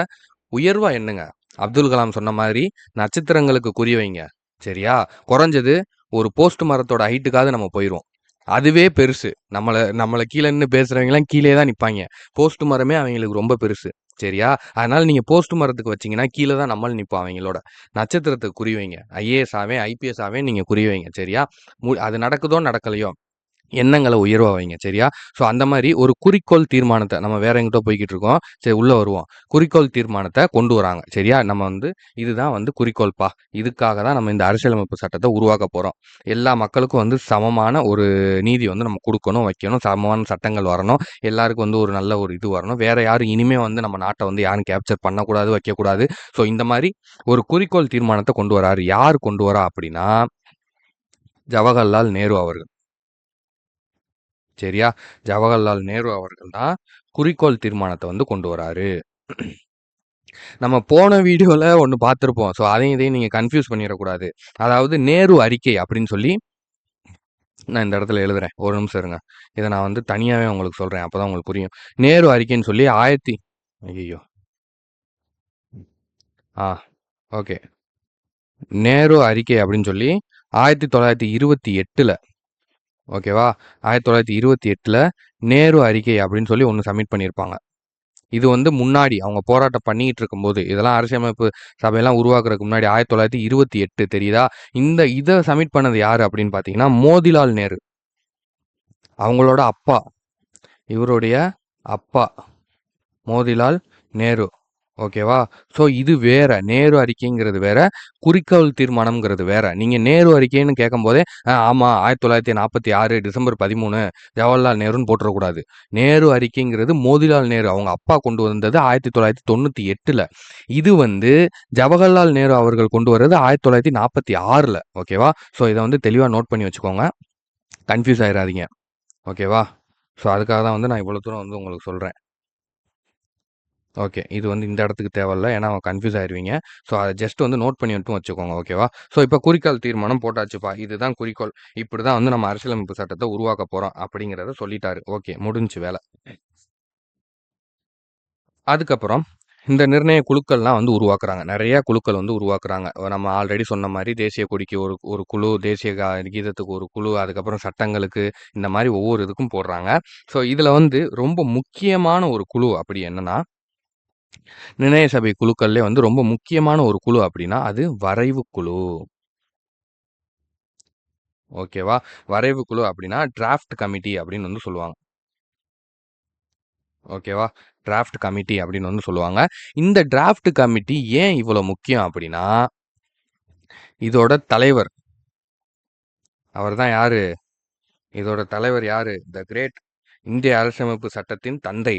உயர்வா எண்ணுங்க. அப்துல் கலாம் சொன்ன மாதிரி நட்சத்திரங்களுக்கு குறி வைங்க. சரியா? குறைஞ்சது ஒரு போஸ்ட் மரத்தோட ஹைட்டுக்காவது நம்ம போயிருவோம். அதுவே பெருசு. நம்மள நம்மள கீழ நின்னு பேசுறவங்கலாம் கீழயே தான் நிப்பாய்ங்க. போஸ்ட் மரமே அவங்களுக்கு ரொம்ப பெருசு. சரியா? அதனால நீங்க போஸ்ட் மரத்துக்கு வச்சீங்கன்னா, கீழ தான் நம்மளும் நிப்போம் அவங்களோட. நட்சத்திரத்துக்கு குறி வைங்க. ஐஏஎஸ் ஆவேன், ஐபிஎஸ் ஆவேன் நீங்க குறி வைங்க. சரியா? அது நடக்குதோ நடக்கலையோ எண்ணங்கள உயர்வா வைங்க. சரியா? ஸோ அந்த மாரி ஒரு குறிக்கோள் தீர்மானத்த நம்ம வேற எங்கிட்டோ போய்க்கிட்டு இருக்கோம். சரி உள்ள வருவோம். குறிக்கோள் தீர்மானத்த கொண்டு வராங்க. சரியா? நம்ம வந்து இதுதான் வந்து குறிக்கோள்ப்பா. இதுக்காக தான் நம்ம இந்த அரசியலமைப்பு சட்டத்த உருவாக்க போறோம். எல்லா மக்களுக்கும் வந்து சமமான ஒரு நீதி வந்து நம்ம குடுக்கணும், வைக்கணும். சமமான சட்டங்கள் வரணும். எல்லாருக்கும் வந்து ஒரு நல்ல ஒரு இது வரணும். வேற யாரும் இனிமே வந்து நம்ம நாட்ட வந்து யாரும் கேப்சர் பண்ணக்கூடாது, வைக்கக்கூடாது. ஸோ இந்த மாரி ஒரு குறிக்கோள் தீர்மானத்த கொண்டு வராரு. யார் கொண்டு வரா அப்படின்னா, ஜவஹர்லால் நேரு அவர்கள். சரியா? ஜவஹர்லால் நேரு அவர்கள் தான் குறிக்கோள் தீர்மானத்த வந்து கொண்டு வராரு. நம்ம போன வீடியோல ஒண்ணு பார்த்திருப்போம். ஸோ அதையும் இதையும் நீங்க கன்ஃப்யூஸ் பண்ணிறக்கூடாது. அதாவது நேரு அறிக்கை அப்படின்னு சொல்லி நான் இந்த இடத்துல எழுதுறேன். ஒரு நிமிஷம் இருங்க. இத நான் வந்து தனியாவே உங்களுக்கு சொல்றேன். அப்பதான் உங்களுக்கு புரியும். நேரு அறிக்கைன்னு சொல்லி ஐயய்யோ! ஆ ஓகே. நேரு அறிக்கை அப்படின்னு சொல்லி 1928ல ஓகேவா? 1928ல நேரு அறிக்கை அப்படின்னு சொல்லி ஒண்ணு சப்மிட் பண்ணியிருப்பாங்க. இது வந்து முன்னாடி அவங்க போராட்டம் பண்ணிட்டு இருக்கும்போது, இதெல்லாம் அரசியலமைப்பு சபையெல்லாம் உருவாக்குறதுக்கு முன்னாடி 1928 தெரியுதா? இத சப்மிட் பண்ணது யாரு அப்படின்னு பார்த்தீங்கன்னா, மோதிலால் நேரு. அவங்களோட அப்பா. இவருடைய அப்பா மோதிலால் நேரு. ஓகேவா? ஸோ இது வேற. நேரு அறிக்கைங்கிறது வேற. குறிக்கோள் தீர்மானம்ங்கிறது வேற. நீங்க நேரு அறிக்கைன்னு கேட்கும்போதே, ஆமா 1946 டிசம்பர் 13 ஜவஹர்லால் நேருன்னு போட்டுறக்கூடாது. நேரு அறிக்கைங்கிறது மோதிலால் நேரு அவங்க அப்பா கொண்டு வந்தது 1998ல. இது வந்து ஜவஹர்லால் நேரு அவர்கள் கொண்டு வர்றது 1946ல. ஓகேவா? ஸோ இத வந்து தெளிவா நோட் பண்ணி வச்சுக்கோங்க. கன்ஃப்யூஸ் ஆயிறாதீங்க. ஓகேவா? ஸோ அதுக்காக தான் வந்து நான் இவ்வளோ தூரம் வந்து உங்களுக்கு சொல்றேன். ஓகே. இது வந்து இந்த இடத்துக்கு தேவையில்ல. ஏன்னா கன்ஃப்யூஸ் ஆயிருவீங்க. ஸோ அத ஜஸ்ட் வந்து நோட் பண்ணி மட்டும் வச்சுக்கோங்க. ஓகேவா? ஸோ இப்ப குறிக்கோள் தீர்மானம் போட்டாச்சுப்பா. இதுதான் குறிக்கோள். இப்படிதான் வந்து நம்ம அரசியலமைப்பு சட்டத்த உருவாக்க போறோம் அப்படிங்கிறத சொல்லிட்டாரு. ஓகே. முடிஞ்சுச்சு வேல. அதுக்கப்புறம் இந்த நிர்ணய குழுக்கள்லாம் வந்து உருவாக்குறாங்க. நெறைய குழுக்கள் வந்து உருவாக்குறாங்க. நம்ம ஆல்ரெடி சொன்ன மாரி தேசிய கொடிக்கு ஒரு ஒரு குழு, தேசிய கீதத்துக்கு ஒரு குழு, அதுக்கப்புறம் சட்டங்களுக்கு இந்த மாரி ஒவ்வொரு இதுக்கும் போடுறாங்க. ஸோ இதுல வந்து ரொம்ப முக்கியமான ஒரு குழு அப்படி என்னன்னா, நிர்ணய சபை குழுக்கள்லயே வந்து ரொம்ப முக்கியமான ஒரு குழு அப்படின்னா, அது வரைவு குழு. ஓகேவா? வரைவு குழு அப்படின்னா, டிராஃப்ட் கமிட்டி அப்படின்னு வந்து சொல்லுவாங்க. ஓகேவா? டிராஃப்ட் கமிட்டி அப்படின்னு வந்து சொல்லுவாங்க. இந்த டிராஃப்ட் கமிட்டி ஏன் இவ்வளோ முக்கியம் அப்படின்னா, இதோட தலைவர் அவர் தான் யாரு? இதோட தலைவர் யாரு? த கிரேட் இந்திய அரசியலமைப்பு சட்டத்தின் தந்தை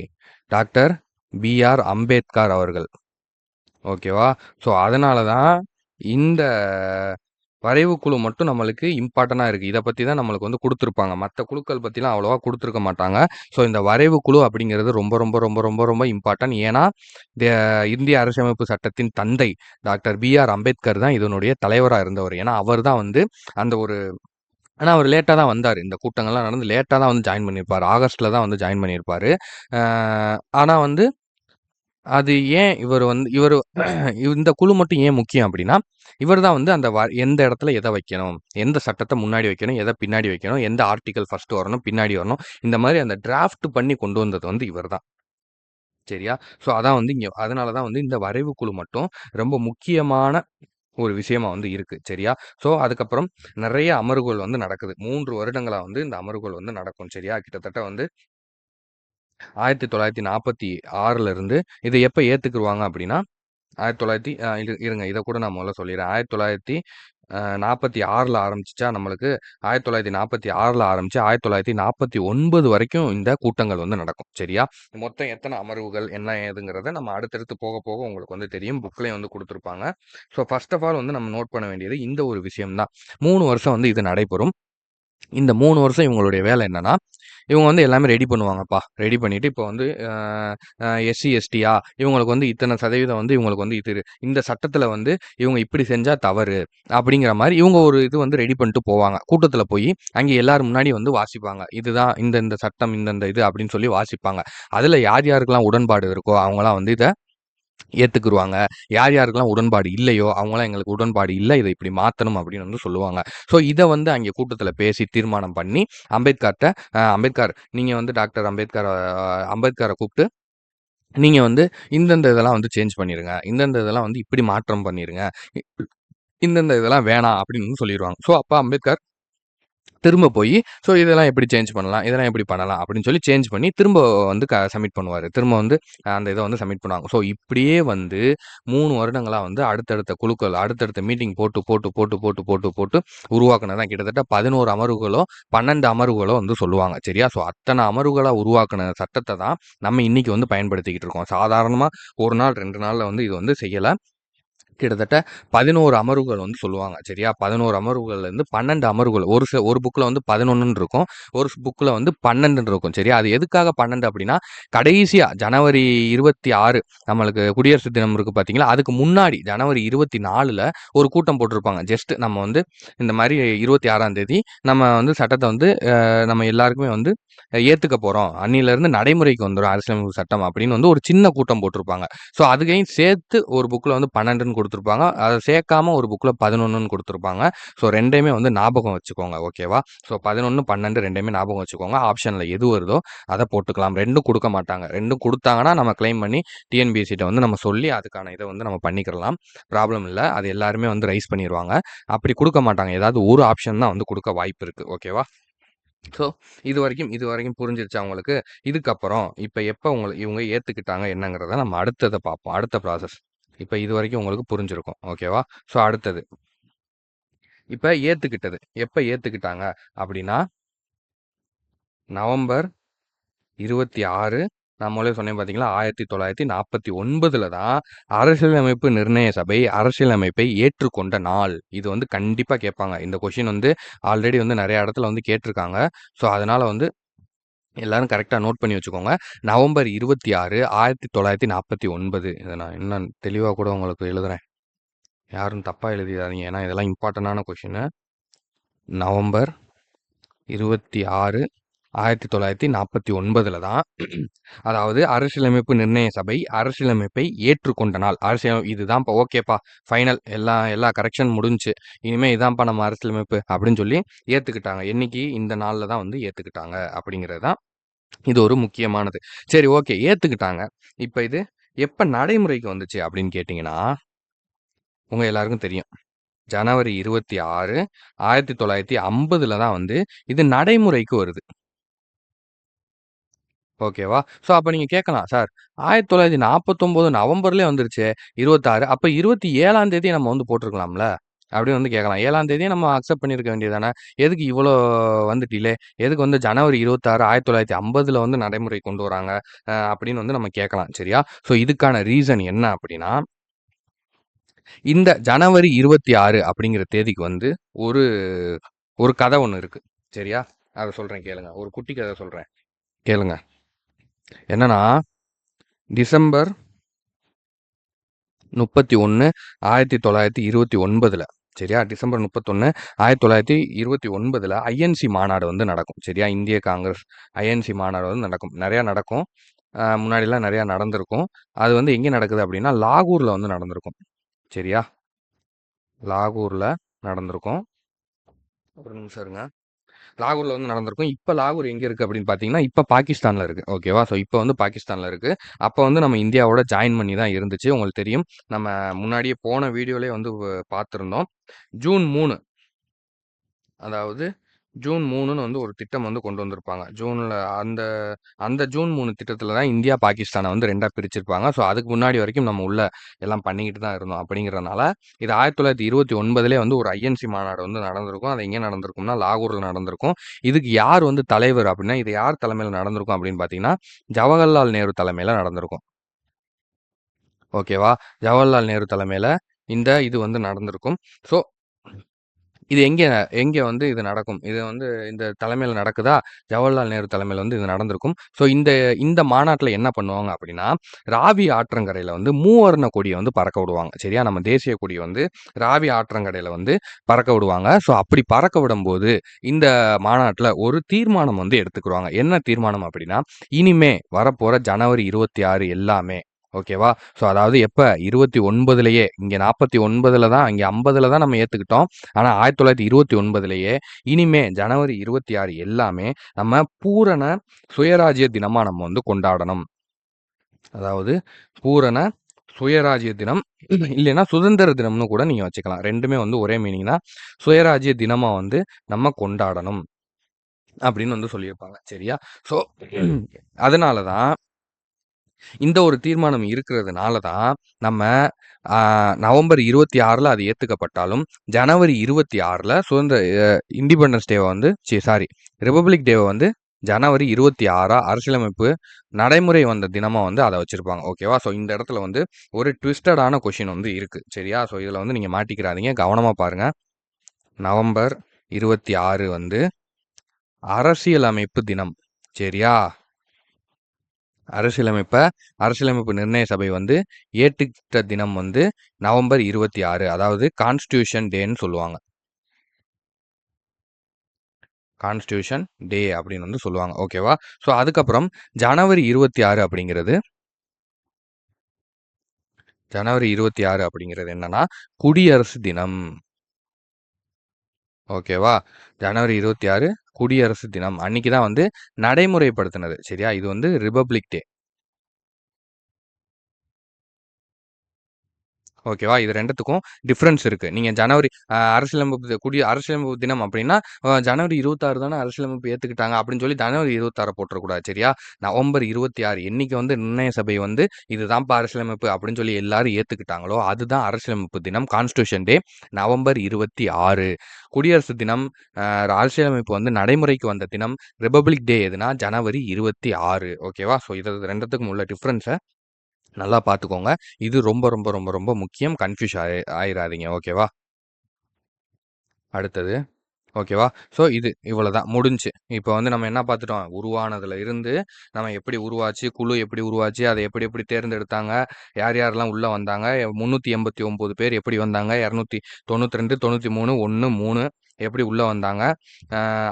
டாக்டர் பி.ஆர். அம்பேத்கர் அவர்கள். ஓகேவா? ஸோ அதனால தான் இந்த வரைவு குழு மட்டும் நம்மளுக்கு இம்பார்ட்டன்ட்டா இருக்கு. இத பத்தி தான் நம்மளுக்கு வந்து குடுத்துருப்பாங்க. மத்த குழுக்கள் பத்திலாம் அவ்வளவா குடுத்துருக்க மாட்டாங்க. ஸோ இந்த வரைவு குழு அப்படிங்கிறது ரொம்ப ரொம்ப ரொம்ப ரொம்ப ரொம்ப இம்பார்ட்டன்ட். ஏன்னா, த இந்திய அரசியலமைப்பு சட்டத்தின் தந்தை டாக்டர் பி.ஆர். அம்பேத்கர் தான் இதனுடைய தலைவரா இருந்தவர். ஏன்னா, அவர் தான் வந்து அந்த ஒரு ஆனா அவர் லேட்டா தான் வந்தாரு. இந்த கூட்டங்கள்லாம் நடந்து லேட்டா தான் வந்து ஜாயின் பண்ணியிருப்பாரு. ஆகஸ்ட்ல தான் வந்து ஜாயின் பண்ணியிருப்பாரு. அ ஆனா வந்து அது ஏன் இவரு வந்து இவரு இந்த குழு மட்டும் ஏன் முக்கியம் அப்டின்னா, இவர் தான் வந்து அந்த எந்த இடத்துல எத வைக்கணும்? எந்த சட்டத்த முன்னாடி வைக்கணும்? எத பின்னாடி வைக்கணும்? எந்த ஆர்டிக்கிள் ஃபர்ஸ்ட் வரணும்? பின்னாடி வரணும்? இந்த மாரி அந்த டிராஃப்ட் பண்ணி கொண்டு வந்தது வந்து இவர் தான். சரியா? ஸோ அதான் வந்து அதனால தான் வந்து இந்த வரைவு குழு மட்டும் ரொம்ப முக்கியமான ஒரு விஷயமா வந்து இருக்கு. சரியா? ஸோ அதுக்கப்புறம் நெறைய அமர்வுகள் வந்து நடக்குது. 3 வருடங்களா வந்து இந்த அமர்வுகள் வந்து நடக்கும். சரியா? கிட்டத்தட்ட வந்து 1946ல இருந்து இத எப்ப ஏத்துக்குருவாங்க அப்டின்னா 1900 இருங்க. இத கூட நான் முதல்ல சொல்லிர்றேன். 1946ல ஆரம்பிச்சுச்சா நம்மளுக்கு 1946ல ஆரம்பிச்சு 1949 வரைக்கும் இந்த கூட்டங்கள் வந்து நடக்கும். சரியா? மொத்தம் எத்தன அமர்வுகள், என்ன ஏதுங்கிறத நம்ம அடுத்தடுத்து போக போக உங்களுக்கு வந்து தெரியும். புக்லயும் வந்து குடுத்துருப்பாங்க. ஸோ ஃபர்ஸ்ட் ஆஃப் ஆல் வந்து நம்ம நோட் பண்ண வேண்டியது இந்த ஒரு விஷயம் தான். 3 வருஷம் வந்து இது நடைபெறும். இந்த 3 வருஷம் இவங்களுடைய வேலை என்னன்னா, இவங்க வந்து எல்லாமே ரெடி பண்ணுவாங்கப்பா. ரெடி பண்ணிட்டு இப்போ வந்து எஸ்சி, எஸ்டியா இவங்களுக்கு வந்து இத்தன சதவீதம் வந்து இவங்களுக்கு வந்து இது இந்த சட்டத்தில வந்து இவங்க இப்படி செஞ்சா தவறு. அப்படிங்கிற மாரி இவங்க ஒரு இது வந்து ரெடி பண்ணிட்டு போவாங்க. கூட்டத்தில போயி அங்கே எல்லாரும் முன்னாடி வந்து வாசிப்பாங்க. இதுதான் இந்த இந்த சட்டம், இந்த இந்த இது அப்படின்னு சொல்லி வாசிப்பாங்க. அதில யார் யாருக்கெல்லாம் உடன்பாடு இருக்கோ அவங்கலாம் வந்து இத ஏத்துக்குருவாங்க. யார் யாருக்கெல்லாம் உடன்பாடு இல்லையோ, அவங்கலாம் எங்களுக்கு உடன்பாடு இல்ல. இத இப்படி மாத்தணும் அப்படின்னு வந்து சொல்லுவாங்க. ஸோ இத வந்து அங்கே கூட்டத்தில பேசி தீர்மானம் பண்ணி அம்பேத்கர்ட்ட அம்பேத்கர் நீங்க வந்து டாக்டர் அம்பேத்கர கூப்ட்டு நீங்க வந்து இந்தந்த இதெல்லாம் வந்து சேஞ்ச் பண்ணிருங்க. இந்தந்த இதெல்லாம் வந்து இப்படி மாற்றம் பண்ணிருங்க. இ இந்தந்த இதெல்லாம் வேணாம் அப்படின்னு சொல்லிருவாங்க. ஸோ அப்ப அம்பேத்கர் திரும்ப போயி, ஸோ இதெல்லாம் எப்படி சேஞ்ச் பண்ணலாம்? இதெல்லாம் எப்படி பண்ணலாம்? அப்படின்னு சொல்லி சேஞ்ச் பண்ணி திரும்ப வந்து சப்மிட் பண்ணுவாரு. திரும்ப வந்து அந்த இத வந்து சப்மிட் பண்ணுவாங்க. ஸோ இப்படியே வந்து 3 வருடங்களா வந்து அடுத்தடுத்த குழுக்கள், அடுத்தடுத்த மீட்டிங் போட்டு, போட்டு, போட்டு, போட்டு, போட்டு, போட்டு உருவாக்குனது தான் கிட்டத்தட்ட 11 அமர்வுகளோ, 12 அமர்வுகளோ வந்து சொல்லுவாங்க. சரியா? ஸோ அத்தன அமர்வுகளா உருவாக்குன சட்டத்த தான் நம்ம இன்னைக்கு வந்து பயன்படுத்திக்கிட்டு இருக்கோம். சாதாரணமா 1 நாள், 2 நாள்ல வந்து இது வந்து செய்யல. கிட்டத்தட்ட 11 அமர்வுகள் வந்து சொல்லுவாங்க. சரியா? 11 அமர்வுகள்லேருந்து 12 அமர்வுகள். ஒரு புக்ல வந்து 11ன்னு இருக்கும். ஒரு புக்ல வந்து 12ன்னு இருக்கும். சரியா? அது எதுக்காக 12 அப்டின்னா, கடைசியா ஜனவரி 26 நம்மளுக்கு குடியரசு தினம் இருக்கு பார்த்தீங்களா? அதுக்கு முன்னாடி ஜனவரி 24ல ஒரு கூட்டம் போட்டிருப்பாங்க. ஜஸ்ட் நம்ம வந்து இந்த மாரி 26ஆம் தேதி நம்ம வந்து சட்டத்த வந்து நம்ம எல்லாருக்குமே வந்து ஏத்துக்க போறோம். அன்னிலருந்து நடைமுறைக்கு வந்துரும் அரசியலமைப்பு சட்டம் அப்படின்னு வந்து ஒரு சின்ன கூட்டம் போட்டிருப்பாங்க. ஸோ அதுக்கையும் சேர்த்து ஒரு புக்ல வந்து 12ன்னு குடுத்துருப்பாங்க. அத சேர்க்காம ஒரு புக்ல 11ன்னு குடுத்துருப்பாங்க. ஸோ 2யுமே வந்து ஞாபகம் வச்சுக்கோங்க. ஓகேவா? ஸோ 11, 12 2யுமே ஞாபகம் வச்சுக்கோங்க. ஆப்ஷன்ல எது வருதோ அத போட்டுக்கலாம். 2ம் குடுக்க மாட்டாங்க. 2ம் குடுத்தாங்கன்னா நம்ம கிளைம் பண்ணி டிஎன்பிஎஸ்சிட்ட வந்து நம்ம சொல்லி அதுக்கான இத வந்து நம்ம பண்ணிக்கிறலாம். ப்ராப்ளம் இல்ல. அது எல்லாருமே வந்து ரைஸ் பண்ணிருவாங்க. அப்படி குடுக்க மாட்டாங்க. ஏதாவது ஒரு ஆப்ஷன் தான் வந்து குடுக்க வாய்ப்பு இருக்கு. ஓகேவா? ஸோ இதுவரைக்கும் புரிஞ்சிருச்சா உங்களுக்கு? இதுக்கப்புறம் இப்ப எப்ப இவங்க ஏத்துக்கிட்டாங்க என்னங்கிறத நம்ம அடுத்தத பார்ப்போம். அடுத்த ப்ராசஸ். இப்ப இதுவரைக்கும் உங்களுக்கு புரிஞ்சிருக்கும். ஓகேவா? ஸோ அடுத்தது. இப்ப ஏத்துக்கிட்டது. எப்ப ஏத்துக்கிட்டாங்க அப்படின்னா, நவம்பர் 26 நான் முதலே சொன்னேன் பார்த்தீங்களா? 1949ல தான் அரசியலமைப்பு நிர்ணய சபை அரசியலமைப்பை ஏற்றுக்கொண்ட நாள். இது வந்து கண்டிப்பா கேட்பாங்க. இந்த கொஸ்டின் வந்து ஆல்ரெடி வந்து நெறைய இடத்துல வந்து கேட்டுருக்காங்க. ஸோ அதனால வந்து எல்லாரும் கரெக்டா நோட் பண்ணி வச்சுக்கோங்க. நவம்பர் 26, 1949. இத நான் இன்னும் தெளிவா கூட உங்களுக்கு எழுதுறேன். யாரும் தப்பா எழுதிறாதீங்க. ஏன்னா இதெல்லாம் இம்பார்ட்டன்டான கொஸ்டினு. நவம்பர் 26, 1949 தான் அதாவது அரசியலமைப்பு நிர்ணய சபை அரசியலமைப்பை ஏற்றுக்கொண்ட நாள். இதுதான்ப்பா ஓகேப்பா ஃபைனல் எல்லா கரெக்ஷன் முடிஞ்சுச்சு. இனிமே இதான்ப்பா நம்ம அரசியலமைப்பு அப்படின்னு சொல்லி ஏத்துக்கிட்டாங்க. என்னைக்கு இந்த நாள்ல தான் வந்து ஏத்துக்கிட்டாங்க அப்படிங்கிறது தான் இது ஒரு முக்கியமானது. சரி ஓகே ஏத்துக்கிட்டாங்க. இப்ப இது எப்ப நடைமுறைக்கு வந்துச்சு அப்படின்னு கேட்டீங்கன்னா, உங்க எல்லாருக்கும் தெரியும். ஜனவரி 26, 1950ல தான் வந்து இது நடைமுறைக்கு வருது. ஓகேவா? ஸோ அப்ப நீங்க கேட்கலாம், சார் 1949 நவம்பர்லயே வந்துருச்சே 26 அப்ப 27ஆம் தேதி நம்ம வந்து போட்டுருக்கலாம்ல? அப்படின்னு வந்து கேட்கலாம். 7ஆம் தேதியே நம்ம அக்செப்ட் பண்ணியிருக்க வேண்டியது தானே? எதுக்கு இவ்வளோ வந்து டிலே? எதுக்கு வந்து ஜனவரி 26, 1950ல வந்து நடைமுறை கொண்டு வராங்க? அப்படின்னு வந்து நம்ம கேட்கலாம். சரியா? ஸோ இதுக்கான ரீசன் என்ன அப்படின்னா, இந்த ஜனவரி 26 அப்படிங்கிற தேதிக்கு வந்து ஒரு ஒரு கதை ஒண்ணு இருக்கு. சரியா? அத சொல்றேன் கேளுங்க. ஒரு குட்டி கதை சொல்றேன். கேளுங்க. என்னன்னா, டிசம்பர் 31, 1929ல சரியா? டிசம்பர் 31, 1929ல ஐஎன்சி மாநாடு வந்து நடக்கும். சரியா? இந்திய காங்கிரஸ் ஐஎன்சி மாநாடு வந்து நடக்கும். நெறையா நடக்கும். முன்னாடிலாம் நெறையா நடந்திருக்கும். அது வந்து எங்கே நடக்குது அப்படின்னா, லாகூர்ல வந்து நடந்திருக்கும். சரியா? லாகூர்ல நடந்திருக்கும். ஒரு நிமிஷம் இருங்க. லாகூர்ல வந்து நடந்திருக்கும். இப்ப லாகூர் எங்க இருக்கு அப்படின்னு பார்த்தீங்கன்னா, இப்ப பாகிஸ்தான்ல இருக்கு. ஓகேவா? ஸோ இப்ப வந்து பாகிஸ்தான்ல இருக்கு. அப்ப வந்து நம்ம இந்தியாவோட ஜாயின் பண்ணி தான் இருந்துச்சு. உங்களுக்கு தெரியும். நம்ம முன்னாடியே போன வீடியோலயே வந்து பார்த்திருந்தோம். ஜூன் 3 அதாவது ஜூன் 3ன்னு வந்து ஒரு திட்டம் வந்து கொண்டு வந்திருப்பாங்க. ஜூன்ல அந்த அந்த ஜூன் 3 திட்டத்துல தான் இந்தியா, பாகிஸ்தான வந்து 2ஆ பிரிச்சிருப்பாங்க. ஸோ அதுக்கு முன்னாடி வரைக்கும் நம்ம உள்ள எல்லாம் பண்ணிக்கிட்டு தான் இருந்தோம். அப்படிங்கிறனால, இது 1929லயே வந்து ஒரு ஐஎன்சி மாநாடு வந்து நடந்திருக்கும். அது எங்கே நடந்திருக்கும்னா, லாகூர்ல நடந்திருக்கும். இதுக்கு யார் வந்து தலைவர் அப்படின்னா, இது யார் தலைமையில நடந்திருக்கும் அப்படின்னு பார்த்தீங்கன்னா, ஜவஹர்லால் நேரு தலைமையில நடந்திருக்கும். ஓகேவா? ஜவஹர்லால் நேரு தலைமையில இந்த இது வந்து நடந்திருக்கும். ஸோ இது எங்கே எங்கே வந்து இது நடக்கும்? இது வந்து இந்த தலைமையில நடக்குதா? ஜவஹர்லால் நேரு தலைமையில வந்து இது நடந்திருக்கும். ஸோ இந்த இந்த மாநாட்ல என்ன பண்ணுவாங்க அப்படின்னா, ராவி ஆற்றங்கரையில வந்து மூவர்ண கொடிய வந்து பறக்க விடுவாங்க. சரியா? நம்ம தேசிய கொடிய வந்து ராவி ஆற்றங்கரையில வந்து பறக்க விடுவாங்க. ஸோ அப்படி பறக்க விடும்போது, இந்த மாநாட்ல ஒரு தீர்மானம் வந்து எடுத்துக்குருவாங்க. என்ன தீர்மானம் அப்படின்னா, இனிமே வரப்போற ஜனவரி 26 எல்லாமே ஓகேவா? ஸோ அதாவது எப்ப 29லயே இங்க 49ல தான் இங்க 50ல தான் நம்ம ஏத்துக்கிட்டோம். ஆனா 1929லயே இனிமே ஜனவரி 26 எல்லாமே நம்ம பூரண சுயராஜ்ய தினமா நம்ம வந்து கொண்டாடணும். அதாவது பூரண சுயராஜ்ய தினம் இல்லைன்னா சுதந்திர தினம்னு கூட நீங்க வச்சுக்கலாம். 2மே வந்து ஒரே மீனிங் தான். சுயராஜ்ய தினமா வந்து நம்ம கொண்டாடணும் அப்படின்னு வந்து சொல்லியிருப்பாங்க. சரியா? ஸோ அதனால தான் இந்த ஒரு தீர்மானம் இருக்கிறதுனால தான் நம்ம நவம்பர் 26ல அது ஏத்துக்கப்பட்டாலும், ஜனவரி 26ல இண்டிபெண்டன்ஸ் டேவ வந்து சாரி ரிபப்ளிக் டேவ வந்து ஜனவரி 26 அரசியலமைப்பு நடைமுறை வந்த தினமா வந்து அத வச்சிருப்பாங்க. ஓகேவா? ஸோ இந்த இடத்துல வந்து ஒரு ட்விஸ்டடான கொஸ்டின் வந்து இருக்கு. சரியா? ஸோ இதுல வந்து நீங்க மாட்டிக்கிறாதீங்க. கவனமா பாருங்க. நவம்பர் 26 வந்து அரசியலமைப்பு தினம். சரியா? அரசியலமைப்பு நிர்ணய சபை வந்து ஏற்றுக்கிட்ட தினம் வந்து நவம்பர் 26 அதாவது கான்ஸ்டிடியூஷன் டேன்னு சொல்லுவாங்க. கான்ஸ்டிடியூஷன் டே அப்படின்னு வந்து சொல்லுவாங்க. ஓகேவா? ஸோ அதுக்கப்புறம் ஜனவரி 26 அப்படிங்கிறது என்னன்னா குடியரசு தினம். ஓகேவா? ஜனவரி 26 குடியரசு தினம். அன்னைக்கு தான் வந்து நடைமுறைப்படுத்தினது. சரியா? இது வந்து ரிபப்ளிக் டே. ஓகேவா? இது 2த்துக்கும் டிஃபரன்ஸ் இருக்கு. நீங்க ஜனவரி அரசியலமைப்பு தினம் அப்படின்னா, ஜனவரி 26 தானே அரசியலமைப்பு ஏத்துக்கிட்டாங்க அப்படின்னு சொல்லி ஜனவரி 26 போட்டுறக்கூடாது. சரியா? நவம்பர் 26 என்னைக்கு வந்து நிர்ணய சபை வந்து இதுதான்ப்பா அரசியலமைப்பு அப்படின்னு சொல்லி எல்லாரும் ஏத்துக்கிட்டாங்களோ, அதுதான் அரசியலமைப்பு தினம். கான்ஸ்டிடியூஷன் டே நவம்பர் 26. குடியரசு தினம், அரசியலமைப்பு வந்து நடைமுறைக்கு வந்த தினம், ரிபப்ளிக் டே எதுனா ஜனவரி 26. ஓகேவா? ஸோ இது 2த்துக்கும் உள்ள டிஃபரன்ஸ நல்லா பார்த்துக்கோங்க. இது ரொம்ப, ரொம்ப, ரொம்ப, ரொம்ப முக்கியம். கன்ஃப்யூஸ் ஆயிராதீங்க. ஓகேவா? அடுத்தது ஓகேவா? ஸோ இது இவ்வளோதான் முடிஞ்சுச்சு. இப்போ வந்து நம்ம என்ன பார்த்துட்டோம், உருவானதுல இருந்து நம்ம எப்படி உருவாச்சு, குழு எப்படி உருவாச்சு, அத எப்படி எப்படி தேர்ந்தெடுத்தாங்க, யார் யாரெல்லாம் உள்ள வந்தாங்க, 389 பேர் எப்படி வந்தாங்க, 292, 93, 1, 3 எப்படி உள்ள வந்தாங்க.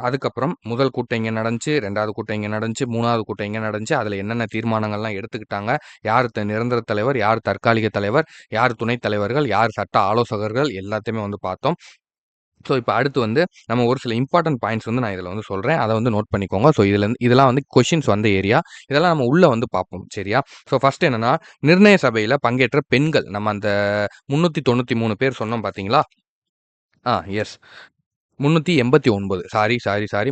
அதுக்கப்புறம் முதல் கூட்டம் இங்க நடந்துச்சு, 2வது கூட்டம் இங்க நடந்துச்சு, 3வது கூட்டம் இங்க நடந்துச்சு. அதுல என்னென்ன தீர்மானங்கள்லாம் எடுத்துக்கிட்டாங்க, யார் நிரந்தர தலைவர், யார் தற்காலிக தலைவர், யார் துணைத் தலைவர்கள், யார் சட்ட ஆலோசகர்கள் எல்லாத்தையுமே வந்து பார்த்தோம். ஸோ இப்போ அடுத்து வந்து நம்ம ஒரு சில இம்பார்ட்டன்ட் பாயிண்ட்ஸ் வந்து நான் இதில் வந்து சொல்கிறேன். அதை வந்து நோட் பண்ணிக்கோங்க. ஸோ இதெல்லாம் வந்து கொஷின்ஸ் வந்த ஏரியா. இதெல்லாம் நம்ம உள்ள வந்து பார்ப்போம். சரியா? ஸோ ஃபர்ஸ்ட் என்னன்னா, நிர்ணய சபையில பங்கேற்ற பெண்கள் நம்ம அந்த 393 பேர் சொன்னோம் பார்த்தீங்களா? எஸ். 389 சாரி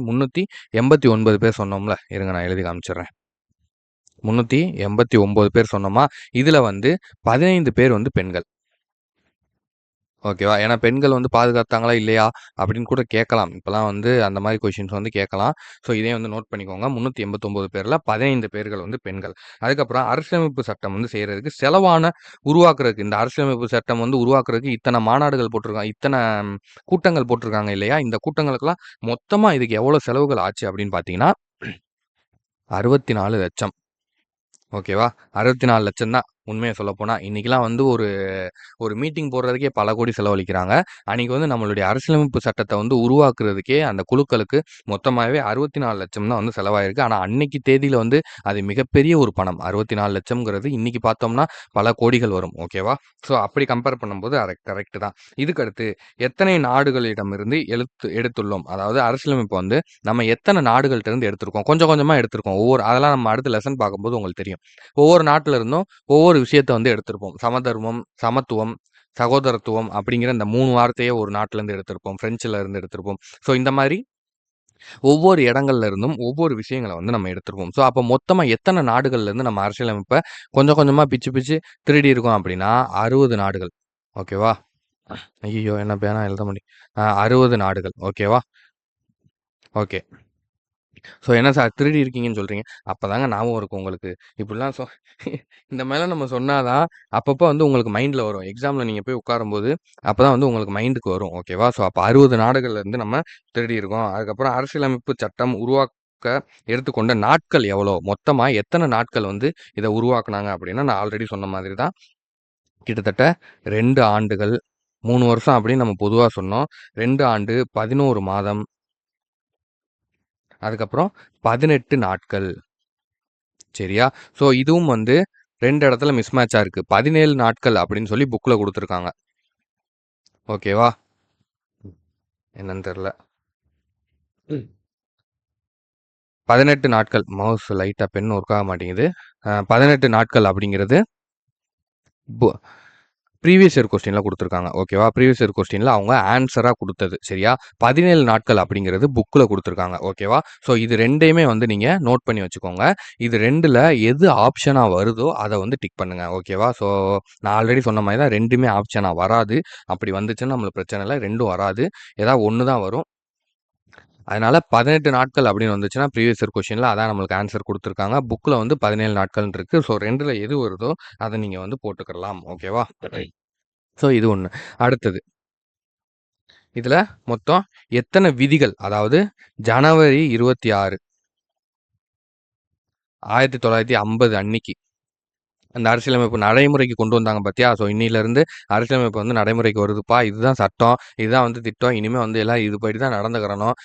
389 பேர் சொன்னோம்ல. இருங்க நான் எழுதி காமிச்சிடுறேன். 389 பேர் சொன்னோமா? இதுல வந்து 15 பேர் வந்து பெண்கள். ஓகேவா? ஏன்னா பெண்கள் வந்து பாதுகாத்தாங்களா இல்லையா? அப்படின்னு கூட கேட்கலாம். இப்பலாம் வந்து அந்த மாரி கொஷின்ஸ் வந்து கேட்கலாம். ஸோ இதையும் வந்து நோட் பண்ணிக்கோங்க. 389 பேர்ல 15 பேர்கள் வந்து பெண்கள். அதுக்கப்புறம் அரசியலமைப்பு சட்டம் வந்து செய்றதுக்கு உருவாக்குறதுக்கு இந்த அரசியலமைப்பு சட்டம் வந்து உருவாக்குறதுக்கு இத்தனை மாநாடுகள் போட்டிருக்காங்க. இத்தனை கூட்டங்கள் போட்டிருக்காங்க இல்லையா? இந்த கூட்டங்களுக்கெல்லாம் மொத்தமா இதுக்கு எவ்வளோ செலவுகள் ஆச்சு அப்படின்னு பார்த்தீங்கன்னா, 64,00,000. ஓகேவா? 64,00,000 தான். உண்மைய சொல்லப்போனா. இன்னைக்கெல்லாம் வந்து ஒரு மீட்டிங் போடுறதுக்கே பல கோடி செலவழிக்கிறாங்க. அன்னைக்கு வந்து நம்மளுடைய அரசியலமைப்பு சட்டத்த வந்து உருவாக்குறதுக்கே அந்த குழுக்களுக்கு மொத்தமாவே 64,00,000 தான் வந்து செலவாயிருக்கு. ஆனா அன்னைக்கு தேதியில வந்து அது மிகப்பெரிய ஒரு பணம். 64,00,000ங்கிறது இன்னைக்கு பார்த்தோம்னா பல கோடிகள் வரும். ஓகேவா? ஸோ அப்படி கம்பேர் பண்ணும்போது அது கரெக்ட் தான். இதுக்கடுத்து எத்தனை நாடுகளிடமிருந்து எடுத்துள்ளோம்? அதாவது அரசியலமைப்பு வந்து நம்ம எத்தனை நாடுகள்ட்ட இருந்து எடுத்திருக்கோம்? கொஞ்சம் கொஞ்சமா எடுத்திருக்கோம். அதெல்லாம் நம்ம அடுத்த லெசன் பார்க்கும்போது உங்களுக்கு தெரியும். ஒவ்வொரு நாட்டுல இருந்தும் ஒவ்வொரு விஷயத்த வந்து எடுத்திருப்போம். சமதர்மம், சமத்துவம், சகோதரத்துவம் அப்படிங்கிற இந்த 3 வார்த்தைய ஒரு நாட்டிலேருந்து எடுத்திருப்போம். பிரெஞ்சுல இருந்து எடுத்திருப்போம். ஸோ இந்த மாரி ஒவ்வொரு இடங்கள்ல இருந்தும் ஒவ்வொரு விஷயங்கள வந்து நம்ம எடுத்திருப்போம். ஸோ அப்ப மொத்தமா எத்தன நாடுகள்ல இருந்து நம்ம அரசியலமைப்ப கொஞ்சம் கொஞ்சமா பிச்சு பிச்சு திருடி இருக்கோம் அப்படின்னா 60 நாடுகள். ஓகேவா? ஐய்யய்யோ! என்ன பேனா எழுத 60 நாடுகள். ஓகேவா? ஓகே. ஸோ என்ன சார் திருடி இருக்கீங்கன்னு சொல்றீங்க. அப்பதாங்க ஞாபகம் இருக்கும் உங்களுக்கு. இப்படிலாம் இந்த மாரிலாம் நம்ம சொன்னா தான், அப்பப்போ வந்து உங்களுக்கு மைண்ட்ல வரும். எக்ஸாம்ல நீங்க போய் உட்காரும்போது, அப்பதான் வந்து உங்களுக்கு மைண்டுக்கு வரும். ஓகேவா? ஸோ அப்ப 60 நாடுகள்ல இருந்து நம்ம திருடியிருக்கோம். அதுக்கப்புறம் அரசியலமைப்பு சட்டம் உருவாக்க எடுத்துக்கொண்ட நாட்கள் எவ்வளோ? மொத்தமா எத்தன நாட்கள் வந்து இத உருவாக்குனாங்க அப்படின்னா, நான் ஆல்ரெடி சொன்ன மாதிரி தான். கிட்டத்தட்ட 2 ஆண்டுகள், 3 வருஷம் அப்படின்னு நம்ம பொதுவா சொன்னோம். 2 ஆண்டு, 11 மாதம், அதுக்கப்புறம் 18 நாட்கள். சரியா? ஸோ இதுவும் வந்து 2 இடத்துல மிஸ் மேட்ச்சா இருக்கு. 17 நாட்கள் அப்படின்னு சொல்லி புக்ல குடுத்துருக்காங்க. ஓகேவா? என்னன்னு தெரியல. 18 நாட்கள். மவுஸ் லைட்டா பென் ஒர்க் ஆக மாட்டேங்குது. 18 நாட்கள் அப்படிங்கிறது பு ப்ரீவியஸ் இயர் கொஸ்டின்ல குடுத்துருக்காங்க. ஓகேவா? ப்ரீவியஸ் இயர் கொஸ்டின்ல அவங்க ஆன்ஸரா குடுத்தது. சரியா? 17 நாட்கள் அப்படிங்கிறது புக்ல குடுத்துருக்காங்க. ஓகேவா? ஸோ இது 2யுமே வந்து நீங்க நோட் பண்ணி வச்சுக்கோங்க. இது 2ல எது ஆப்ஷனா வருதோ அத வந்து டிக் பண்ணுங்க. ஓகேவா? ஸோ நான் ஆல்ரெடி சொன்ன மாரி தான் 2மே ஆப்ஷனா வராது. அப்படி வந்துச்சுன்னா நம்மளுக்கு பிரச்சனை இல்ல. 2ம் வராது. ஏதாவது 1 தான் வரும். அதனால 18 நாட்கள் அப்படின்னு வந்துச்சுன்னா ப்ரீவியஸ் இயர் கொஸ்டின்ல அதான் நம்மளுக்கு ஆன்ஸர் குடுத்துருக்காங்க. புக்ல வந்து 17 நாட்கள்னு இருக்கு. ஸோ 2ல எது வருதோ அத நீங்க வந்து போட்டுக்கலாம். ஓகேவா? ஸோ இது 1. அடுத்தது. இதுல மொத்தம் எத்தன விதிகள்? அதாவது ஜனவரி 26, 1950 அன்னைக்கு அந்த அரசியலமைப்பு நடைமுறைக்கு கொண்டு வந்தாங்க பாத்தியா? ஸோ இன்னையிலருந்து அரசியலமைப்பு வந்து நடைமுறைக்கு வருதுப்பா. இதுதான் சட்டம். இதுதான் வந்து திட்டம். இனிமே வந்து எல்லாம் இதுபடி தான் நடந்துக்கிறணும்.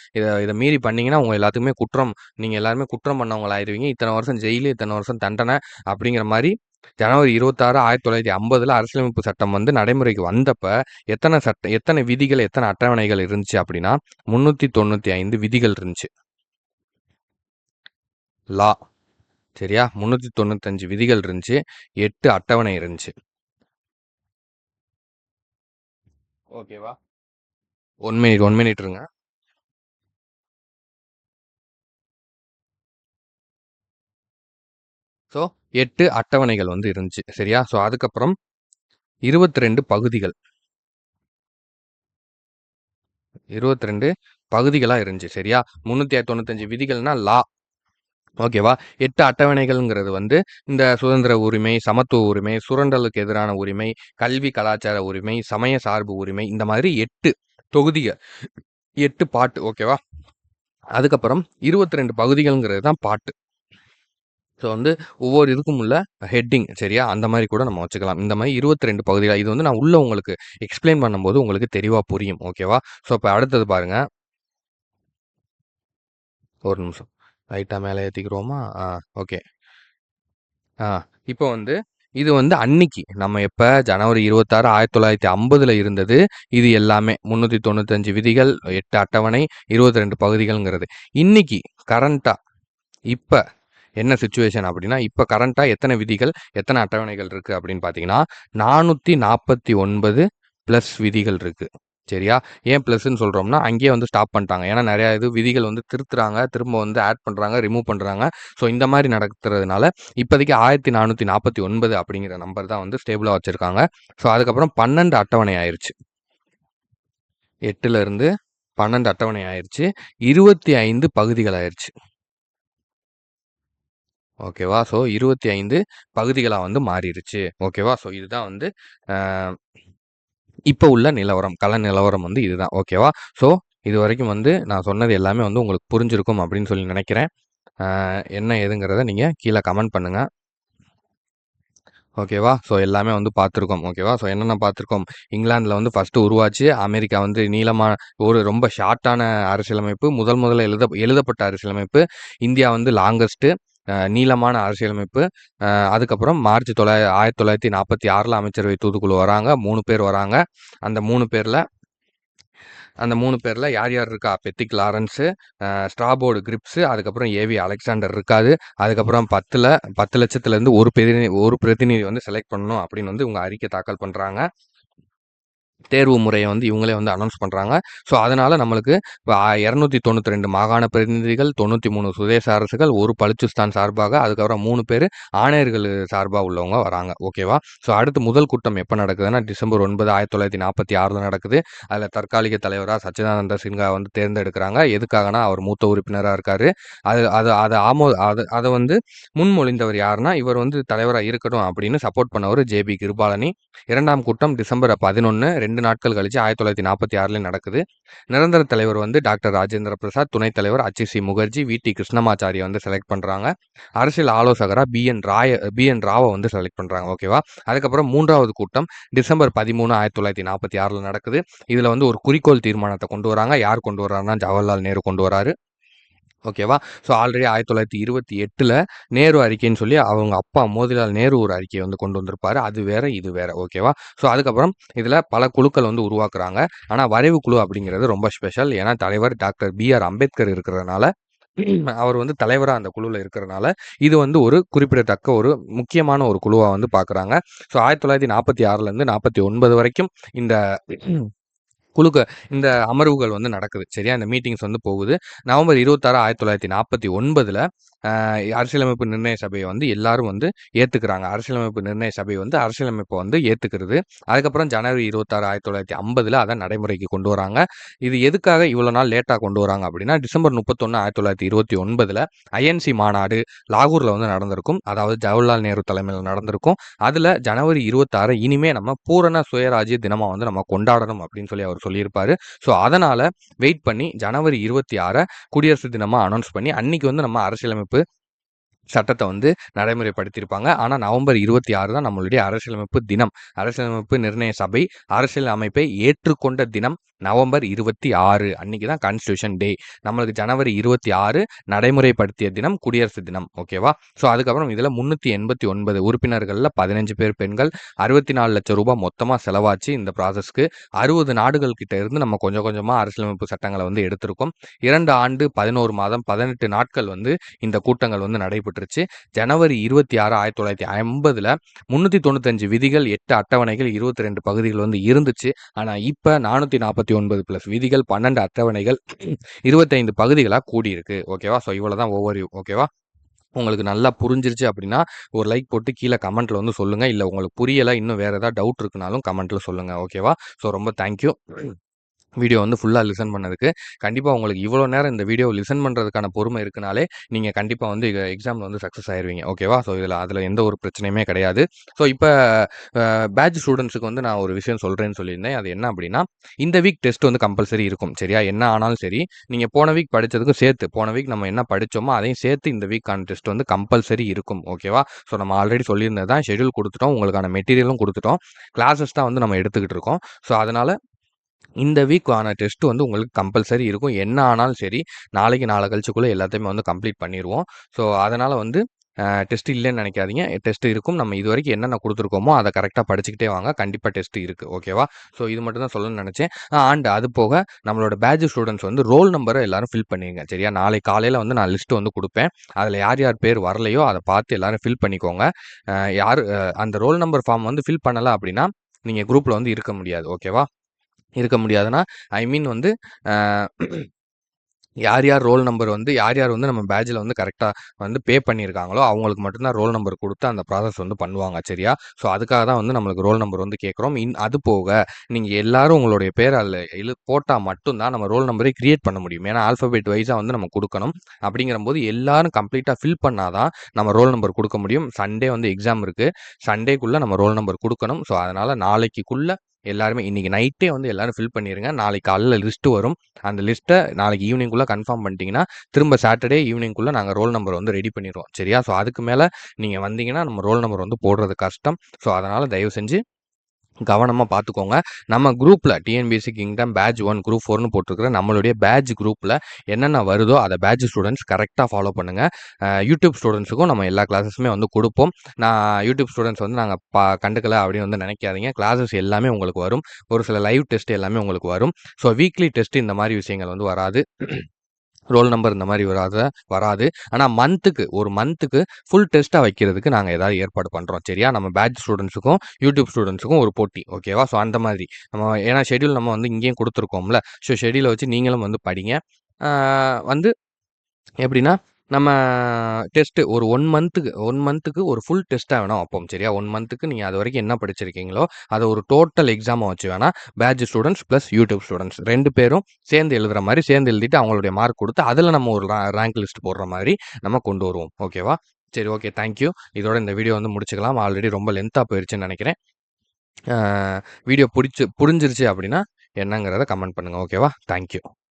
இத மீறி பண்ணீங்கன்னா, உங்க எல்லாத்துக்குமே குற்றம். நீங்க எல்லாருமே குற்றம் பண்ணவங்களா ஆயிருவீங்க. இத்தன வருஷம் ஜெயிலு, இத்தன வருஷம் தண்டனை அப்படிங்கிற மாரி ஜனவரி 26, 1950ல அரசியலமைப்பு சட்டம் வந்து நடைமுறைக்கு வந்தப்ப, எத்தன விதிகள், எத்தன அட்டவணைகள் இருந்துச்சு அப்படின்னா, 395 விதிகள் இருந்துச்சு. லா. சரியா? 395 விதிகள் இருந்துச்சு. 8 அட்டவணை இருந்துச்சு. ஓகேவா? 1 மினிட் இருங்க. ஸோ 8 அட்டவணைகள் வந்து இருந்துச்சு. சரியா? ஸோ அதுக்கப்புறம் 22 பகுதிகள். 22 பகுதிகளா இருந்துச்சு. சரியா? 395 விதிகள்னா லா. ஓகேவா? 8 அட்டவணைகள்ங்கிறது வந்து இந்த சுதந்திர உரிமை, சமத்துவ உரிமை, சுரண்டலுக்கு எதிரான உரிமை, கல்வி கலாச்சார உரிமை, சமய சார்பு உரிமை இந்த மாதிரி 8 தொகுதிக. 8 பார்ட் ஓகேவா. அதுக்கப்புறம் 22 பகுதிகள்ங்கிறது தான் பார்ட். ஸோ வந்து ஒவ்வொரு இதுக்கும் உள்ள ஹெட்டிங் சரியா? அந்த மாரி கூட நம்ம வச்சுக்கலாம். இந்த மாரி 22 பகுதிகள். இது வந்து நான் உள்ள உங்களுக்கு எக்ஸ்ப்ளைன் பண்ணும்போது உங்களுக்கு தெளிவா புரியும். ஓகேவா? ஸோ இப்ப அடுத்தது பாருங்க. ஒரு நிமிஷம். லைட்டா மேல ஏத்திக்கிருவோமா? ஓகே. ஆ இப்போ வந்து இது வந்து அன்னிக்கு நம்ம எப்ப ஜனவரி 26, 1950ல இருந்தது. இது எல்லாமே 395 விதிகள், 8 அட்டவணை, 22 பகுதிகள்ங்கிறது. இன்னைக்கு கரண்ட்டா இப்ப என்ன சிச்சுவேஷன் அப்படின்னா, இப்ப கரண்ட்டா எத்தனை விதிகள், எத்தனை அட்டவணைகள் இருக்கு அப்படின்னு பார்த்தீங்கன்னா, 449 பிளஸ் விதிகள் இருக்கு. சரியா? ஏன் பிளஸ்ன்னு சொல்றோம்னா, அங்கேயே வந்து ஸ்டாப் பண்ணிட்டாங்க. ஏன்னா நெறைய இது விதிகள் வந்து திருத்துறாங்க, திரும்ப வந்து ஆட் பண்றாங்க, ரிமூவ் பண்றாங்க. ஸோ இந்த மாரி நடக்கிறதுனால, இப்போதைக்கு 1449 அப்படிங்கிற நம்பர் தான் வந்து ஸ்டேபிளா வச்சிருக்காங்க. ஸோ அதுக்கப்புறம் 12 அட்டவணை ஆயிருச்சு. 8ல இருந்து 12 அட்டவணை ஆயிருச்சு. 25 பகுதிகள் ஆயிருச்சு. ஓகேவா? ஸோ 25 பகுதிகளா வந்து மாறிருச்சு. ஓகேவா? ஸோ இதுதான் வந்து அ இப்ப உள்ள நிலவரம். கள நிலவரம் வந்து இதுதான். ஓகேவா? ஸோ இதுவரைக்கும் வந்து நான் சொன்னது எல்லாமே வந்து உங்களுக்கு புரிஞ்சிருக்கும் அப்படின்னு சொல்லி நினைக்கிறேன். என்ன ஏதுங்கிறத நீங்க கீழ கமெண்ட் பண்ணுங்க. ஓகேவா? ஸோ எல்லாமே வந்து பார்த்துருக்கோம். ஓகேவா? ஸோ என்னென்ன பார்த்துருக்கோம்? இங்கிலாந்துல வந்து ஃபர்ஸ்ட்டு உருவாச்சு. அமெரிக்கா வந்து ஒரு ரொம்ப ஷார்ட்டான அரசியலமைப்பு. முதல்ல எழுதப்பட்ட அரசியலமைப்பு. இந்தியா வந்து லாங்கஸ்ட்டு நீளமான அரசியலமைப்பு. அதுக்கப்புறம் மார்ச் 1946ல அமைச்சரவை தூதுக்குழு வராங்க. 3 பேர் வராங்க. அந்த 3 பேர்ல அந்த 3 பேர்ல யார் யார் இருக்கா? பெத்திக் லாரன்ஸு, ஸ்ட்ராபோர்டு கிரிப்ஸு, அதுக்கப்புறம் ஏவி அலெக்சாண்டர் இருக்காரு. அதுக்கப்புறம் 10,00,000லேருந்து ஒரு பிரதிநிதி வந்து செலக்ட் பண்ணணும் அப்படின்னு வந்து இவங்க அறிக்கை தாக்கல் பண்றாங்க. தேர்வு முறைய வந்து இவங்களே வந்து அனௌன்ஸ் பண்றாங்க. ஸோ, அதனால நம்மளுக்கு 292 மாகாண பிரதிநிதிகள், 93 சுதேச அரசுகள், 1 பலுச்சிஸ்தான் சார்பாக, அதுக்கப்புறம் 3 பேரு ஆணையர்கள் சார்பா உள்ளவங்க வராங்க. ஓகேவா? ஸோ, அடுத்து முதல் கூட்டம் எப்ப நடக்குதுன்னா, டிசம்பர் 9, 1946ல நடக்குது. அதுல தற்காலிக தலைவரா சச்சிதானந்த சின்ஹா வந்து தேர்ந்தெடுக்கிறாங்க. எதுக்காகன்னா, அவர் மூத்த உறுப்பினரா இருக்காரு. அது அது அத ஆமோ அது அத வந்து முன்மொழிந்தவர் யாருன்னா, இவர் வந்து தலைவரா இருக்கட்டும் அப்படின்னு சப்போர்ட் பண்ணவரு ஜே.பி. கிருபாலனி. 2ஆம் கூட்டம் டிசம்பர் 11, 2 நாட்கள் கழிச்சு 1946ல நடக்குது. நிரந்தர தலைவர் வந்து டாக்டர் ராஜேந்திர பிரசாத், துணைத் தலைவர் அச்சு.சி. முகர்ஜி, வி.டி. கிருஷ்ணமாச்சாரிய வந்து செலக்ட் பண்றாங்க. அரசியல் ஆலோசகரா பி.என். ராவ வந்து செலக்ட் பண்றாங்க. ஓகேவா? அதுக்கப்புறம் 3வது கூட்டம் டிசம்பர் 13, 1946ல நடக்குது. இதுல வந்து ஒரு குறிக்கோள் தீர்மானத்த கொண்டு வராங்க. யார் கொண்டு வர்றாருன்னா, ஜவஹர்லால் நேரு கொண்டு வராரு. ஓகேவா? ஸோ ஆல்ரெடி 1928ல நேரு அறிக்கைன்னு சொல்லி அவங்க அப்பா மோதிலால் நேரு ஒரு அறிக்கைய வந்து கொண்டு வந்திருப்பாரு. அது வேற, இது வேற. ஓகேவா? ஸோ அதுக்கப்புறம் இதுல பல குழுக்கள் வந்து உருவாக்குறாங்க. ஆனா வரைவு குழு அப்படிங்கிறது ரொம்ப ஸ்பெஷல். ஏன்னா தலைவர் டாக்டர் பி.ஆர். அம்பேத்கர் இருக்கிறதுனால, அவர் வந்து தலைவரா அந்த குழுல இருக்கிறனால, இது வந்து ஒரு குறிப்பிடத்தக்க ஒரு முக்கியமான ஒரு குழுவா வந்து பார்க்குறாங்க. ஸோ 1946லேருந்து 49 வரைக்கும் இந்த குழுக்க இந்த அமர்வுகள் வந்து நடக்குது. சரியா? இந்த மீட்டிங்ஸ் வந்து போகுது. நவம்பர் 26, 1949ல அரசியலமைப்பு நிர்ணய சபைய வந்து எல்லாரும் வந்து ஏத்துக்கிறாங்க. அரசியலமைப்பு நிர்ணய சபை வந்து அரசியலமைப்ப வந்து ஏத்துக்கிறது. அதுக்கப்புறம் ஜனவரி 26, 1950ல அத நடைமுறைக்கு கொண்டு வராங்க. இது எதுக்காக இவ்வளோ நாள் லேட்டா கொண்டு வராங்க அப்படின்னா, டிசம்பர் 31, 1929ல ஐஎன்சி மாநாடு லாகூர்ல வந்து நடந்திருக்கும். அதாவது ஜவஹர்லால் நேரு தலைமையில நடந்திருக்கும். அதுல ஜனவரி 26 இனிமே நம்ம பூரண சுயராஜ்ய தினமா வந்து நம்ம கொண்டாடணும் அப்படின்னு சொல்லி அவர் சொல்லியிருப்பாரு. ஸோ அதனால வெயிட் பண்ணி ஜனவரி 26 குடியரசு தினமா அனௌன்ஸ் பண்ணி, அன்னைக்கு வந்து நம்ம அரசியலமைப்பு சட்டத்த வந்து நடைமுறைப்படுத்தியிருப்பாங்க. ஆனா நவம்பர் 26 தான் நம்மளுடைய அரசியலமைப்பு தினம். அரசியலமைப்பு நிர்ணய சபை அரசியல் அமைப்பை ஏற்றுக்கொண்ட தினம் நவம்பர் 26 அன்னைக்கு தான் கான்ஸ்டிடியூஷன் டே. நம்மளுக்கு ஜனவரி 26 நடைமுறைப்படுத்திய தினம் குடியரசு தினம். ஓகேவா? ஸோ அதுக்கப்புறம் இதுல 389 உறுப்பினர்கள்ல 15 பேர் பெண்கள். 64 லட்சம் ரூபாய் மொத்தமா செலவாச்சு இந்த ப்ராசஸ்க்கு. 60 நாடுகள் கிட்ட இருந்து நம்ம கொஞ்சம் கொஞ்சமா அரசியலமைப்பு சட்டங்கள வந்து எடுத்திருக்கோம். 2 ஆண்டு 11 மாதம் 18 நாட்கள் வந்து இந்த கூட்டங்கள் வந்து நடைபெற்றுச்சு. ஜனவரி 26, 1950ல 395 விதிகள், 8 அட்டவணைகள், 22 பகுதிகள் வந்து இருந்துச்சு. ஆனா இப்ப 449 பிளஸ் விதிகள், 12 அட்டவணைகள், 25 பகுதிகளா கூடியிருக்கு. ஓகேவா? ஸோ இவ்வளவுதான் ஓவர்வியூ. ஓகேவா? உங்களுக்கு நல்லா புரிஞ்சிருச்சு அப்படின்னா, ஒரு லைக் போட்டு கீழ கமெண்ட்ல வந்து சொல்லுங்க. இல்ல உங்களுக்கு புரியல, இன்னும் வேற ஏதாவது டவுட் இருக்குனாலும் கமெண்ட்ல சொல்லுங்க. ஓகேவா? ஸோ ரொம்ப தேங்க் யூ. வீடியோ வந்து ஃபுல்லா லிசன் பண்ணதுக்கு. கண்டிப்பா உங்களுக்கு இவ்வளோ நேரம் இந்த வீடியோவ லிசன் பண்றதுக்கான பொறுமை இருக்குனாலே, நீங்க கண்டிப்பா வந்து எக்ஸாம்ல வந்து சக்சஸ் ஆயிருவீங்க. ஓகேவா? ஸோ அதுல எந்த ஒரு பிரச்சனையுமே கிடையாது. ஸோ இப்ப பேட்ச் ஸ்டூடண்ட்ஸ்க்கு வந்து நான் ஒரு விஷயம் சொல்றேன்னு சொல்லியிருந்தேன். அது என்ன அப்படின்னா, இந்த வீக் டெஸ்ட் வந்து கம்பல்சரி இருக்கும். சரியா? என்ன ஆனாலும் சரி, நீங்க போன வீக் படிச்சதுக்கும் சேர்த்து, போன வீக் நம்ம என்ன படிச்சோமோ, அதையும் சேர்த்து இந்த வீக்கான டெஸ்ட் வந்து கம்பல்சரி இருக்கும். ஓகேவா? ஸோ நம்ம ஆல்ரெடி சொல்லியிருந்தது தான். ஷெட்யூல் குடுத்துட்டோம். உங்களுக்கான மெட்டீரியலும் குடுத்துட்டோம். கிளாஸஸ் தான் வந்து நம்ம எடுத்துக்கிட்டு இருக்கோம். ஸோ அதனால இந்த வீக்கான டெஸ்ட் வந்து உங்களுக்கு கம்பல்சரி இருக்கும். என்ன ஆனாலும் சரி, நாளைக்கு நாளை கழிச்சுக்குள்ள எல்லாத்தையுமே வந்து கம்ப்ளீட் பண்ணிருவோம். ஸோ, அதனால வந்து டெஸ்ட் இல்லன்னு நெனைக்காதீங்க. டெஸ்ட் இருக்கும். நம்ம இதுவரைக்கும் என்னென்ன குடுத்துருக்கோமோ, அத கரெக்ட்டா படிச்சுக்கிட்டே வாங்க. கண்டிப்பா டெஸ்ட் இருக்கு. ஓகேவா? ஸோ, இது மட்டும் தான் சொல்லணும்னு நெனைச்சேன். அண்ட் அது போக நம்மளோட பேட்ச் ஸ்டூடண்ட்ஸ் வந்து ரோல் நம்பர எல்லாரும் ஃபில் பண்ணிருங்க. சரியா? நாளைக்கு காலையில வந்து நான் லிஸ்ட் வந்து குடுப்பேன். அதுல யார் யார் பேர் வரலையோ, அத பார்த்து எல்லாரும் ஃபில் பண்ணிக்கோங்க. யாரு அந்த ரோல் நம்பர் ஃபார்ம் வந்து ஃபில் பண்ணல அப்படின்னா, நீங்க குரூப்ல வந்து இருக்க முடியாது. ஓகேவா? இருக்க முடியாதுன்னா, ஐ மீன் வந்து அ யார் யார் ரோல் நம்பர் வந்து யார் யார் வந்து நம்ம பேட்ஜ்ல வந்து கரெக்ட்டா வந்து பே பண்ணியிருக்காங்களோ, அவங்களுக்கு மட்டும் தான் ரோல் நம்பர் குடுத்து அந்த ப்ராசஸ் வந்து பண்ணுவாங்க. சரியா? ஸோ, அதுக்காக தான் வந்து நம்மளுக்கு ரோல் நம்பர் வந்து கேட்குறோம். அது போக நீங்க எல்லாரும் உங்களுடைய பேர அதுல போட்டா மட்டும் தான் நம்ம ரோல் நம்பரே கிரியேட் பண்ண முடியும். ஏன்னா, ஆல்ஃபபெட் வைஸா வந்து நம்ம குடுக்கணும். அப்படிங்கிறபோது எல்லாரும் கம்ப்ளீட்டா ஃபில் பண்ணா தான் நம்ம ரோல் நம்பர் குடுக்க முடியும். சண்டே வந்து எக்ஸாம் இருக்கு. சண்டேக்குள்ள நம்ம ரோல் நம்பர் குடுக்கணும். ஸோ, அதனால நாளைக்குள்ள எல்லாருமே இன்னைக்கு நைட்டே வந்து எல்லாரும் ஃபில் பண்ணிருங்க. நாளைக்கு காலையில லிஸ்ட் வரும். அந்த லிஸ்ட்ட நாளைக்கு ஈவினிங்குள்ள கன்ஃபார்ம் பண்ணிட்டீங்கன்னா, திரும்ப சாட்டர்டே ஈவினிங்குள்ள நாங்க ரோல் நம்பர் வந்து ரெடி பண்ணிருவோம். சரியா? ஸோ அதுக்கு மேல நீங்க வந்தீங்கன்னா, நம்ம ரோல் நம்பர் வந்து போடுறது கஷ்டம். ஸோ அதனால தயவு செஞ்சு கவனமா பார்த்துக்கோங்க. நம்ம குரூப்ல டிஎன்பிஎஸ்சி கிங்டம் பேட்ச் 1 குரூப் 4ன்னு போட்டிருக்கிற நம்மளுடைய பேட்ச் குரூப்ல என்னென்ன வருதோ அத பேட்ச் ஸ்டூடண்ட்ஸ் கரெக்ட்டா ஃபாலோ பண்ணுங்க. யூடியூப் ஸ்டூடண்ட்ஸுக்கும் நம்ம எல்லா கிளாஸஸுமே வந்து குடுப்போம். நான் யூடியூப் ஸ்டூடண்ட்ஸ் வந்து நாங்க கண்டுக்கல அப்படின்னு வந்து நினைக்காதீங்க. கிளாஸஸ் எல்லாமே உங்களுக்கு வரும். ஒரு சில லைவ் டெஸ்ட் எல்லாமே உங்களுக்கு வரும். ஸோ வீக்லி டெஸ்ட் இந்த மாரி விஷயங்கள் வந்து வராது. ரோல் நம்பர் இந்த மாரி வராது. ஆனா ஒரு மந்த்துக்கு ஃபுல் டெஸ்ட்டா வைக்கிறதுக்கு நாங்க ஏதாவது ஏற்பாடு பண்றோம். சரியா? நம்ம பேட்ச் ஸ்டூடண்ட்ஸுக்கும், யூடியூப் ஸ்டூடண்ட்ஸுக்கும் ஒரு போட்டி. ஓகேவா? ஸோ அந்த மாதிரி. ஏன்னா ஷெட்யூல் நம்ம வந்து இங்கேயும் குடுத்துருக்கோம்ல. ஸோ ஷெட்யூல வச்சு நீங்களும் வந்து படிங்க. ஆ வந்து எப்படின்னா, நம்ம டெஸ்ட் ஒரு 1 மந்த்துக்கு ஒரு ஃபுல் டெஸ்ட்டா வேணா வைப்போம். சரியா? 1 மந்த்துக்கு நீங்க அதுவரைக்கும் என்ன படிச்சிருக்கீங்களோ, அத ஒரு டோட்டல் எக்ஸாமா வச்சு வேணா batch students plus YouTube students 2 பேரும் சேர்ந்து எழுதுற மாரி, சேர்ந்து எழுதிட்டு அவங்களுடைய மார்க் குடுத்து, அதுல நம்ம ஒரு ரேங்க் லிஸ்ட் போடுற மாரி நம்ம கொண்டு வருவோம். ஓகேவா? சரி, ஓகே. Thank you. இதோட இந்த வீடியோ வந்து முடிச்சுக்கலாம். ஆல்ரெடி ரொம்ப லென்த்தா போயிருச்சுன்னு நெனைக்கிறேன். வீடியோ புரிஞ்சிருச்சு அப்படின்னா என்னங்கிறத கமெண்ட் பண்ணுங்க. ஓகேவா? Thank you.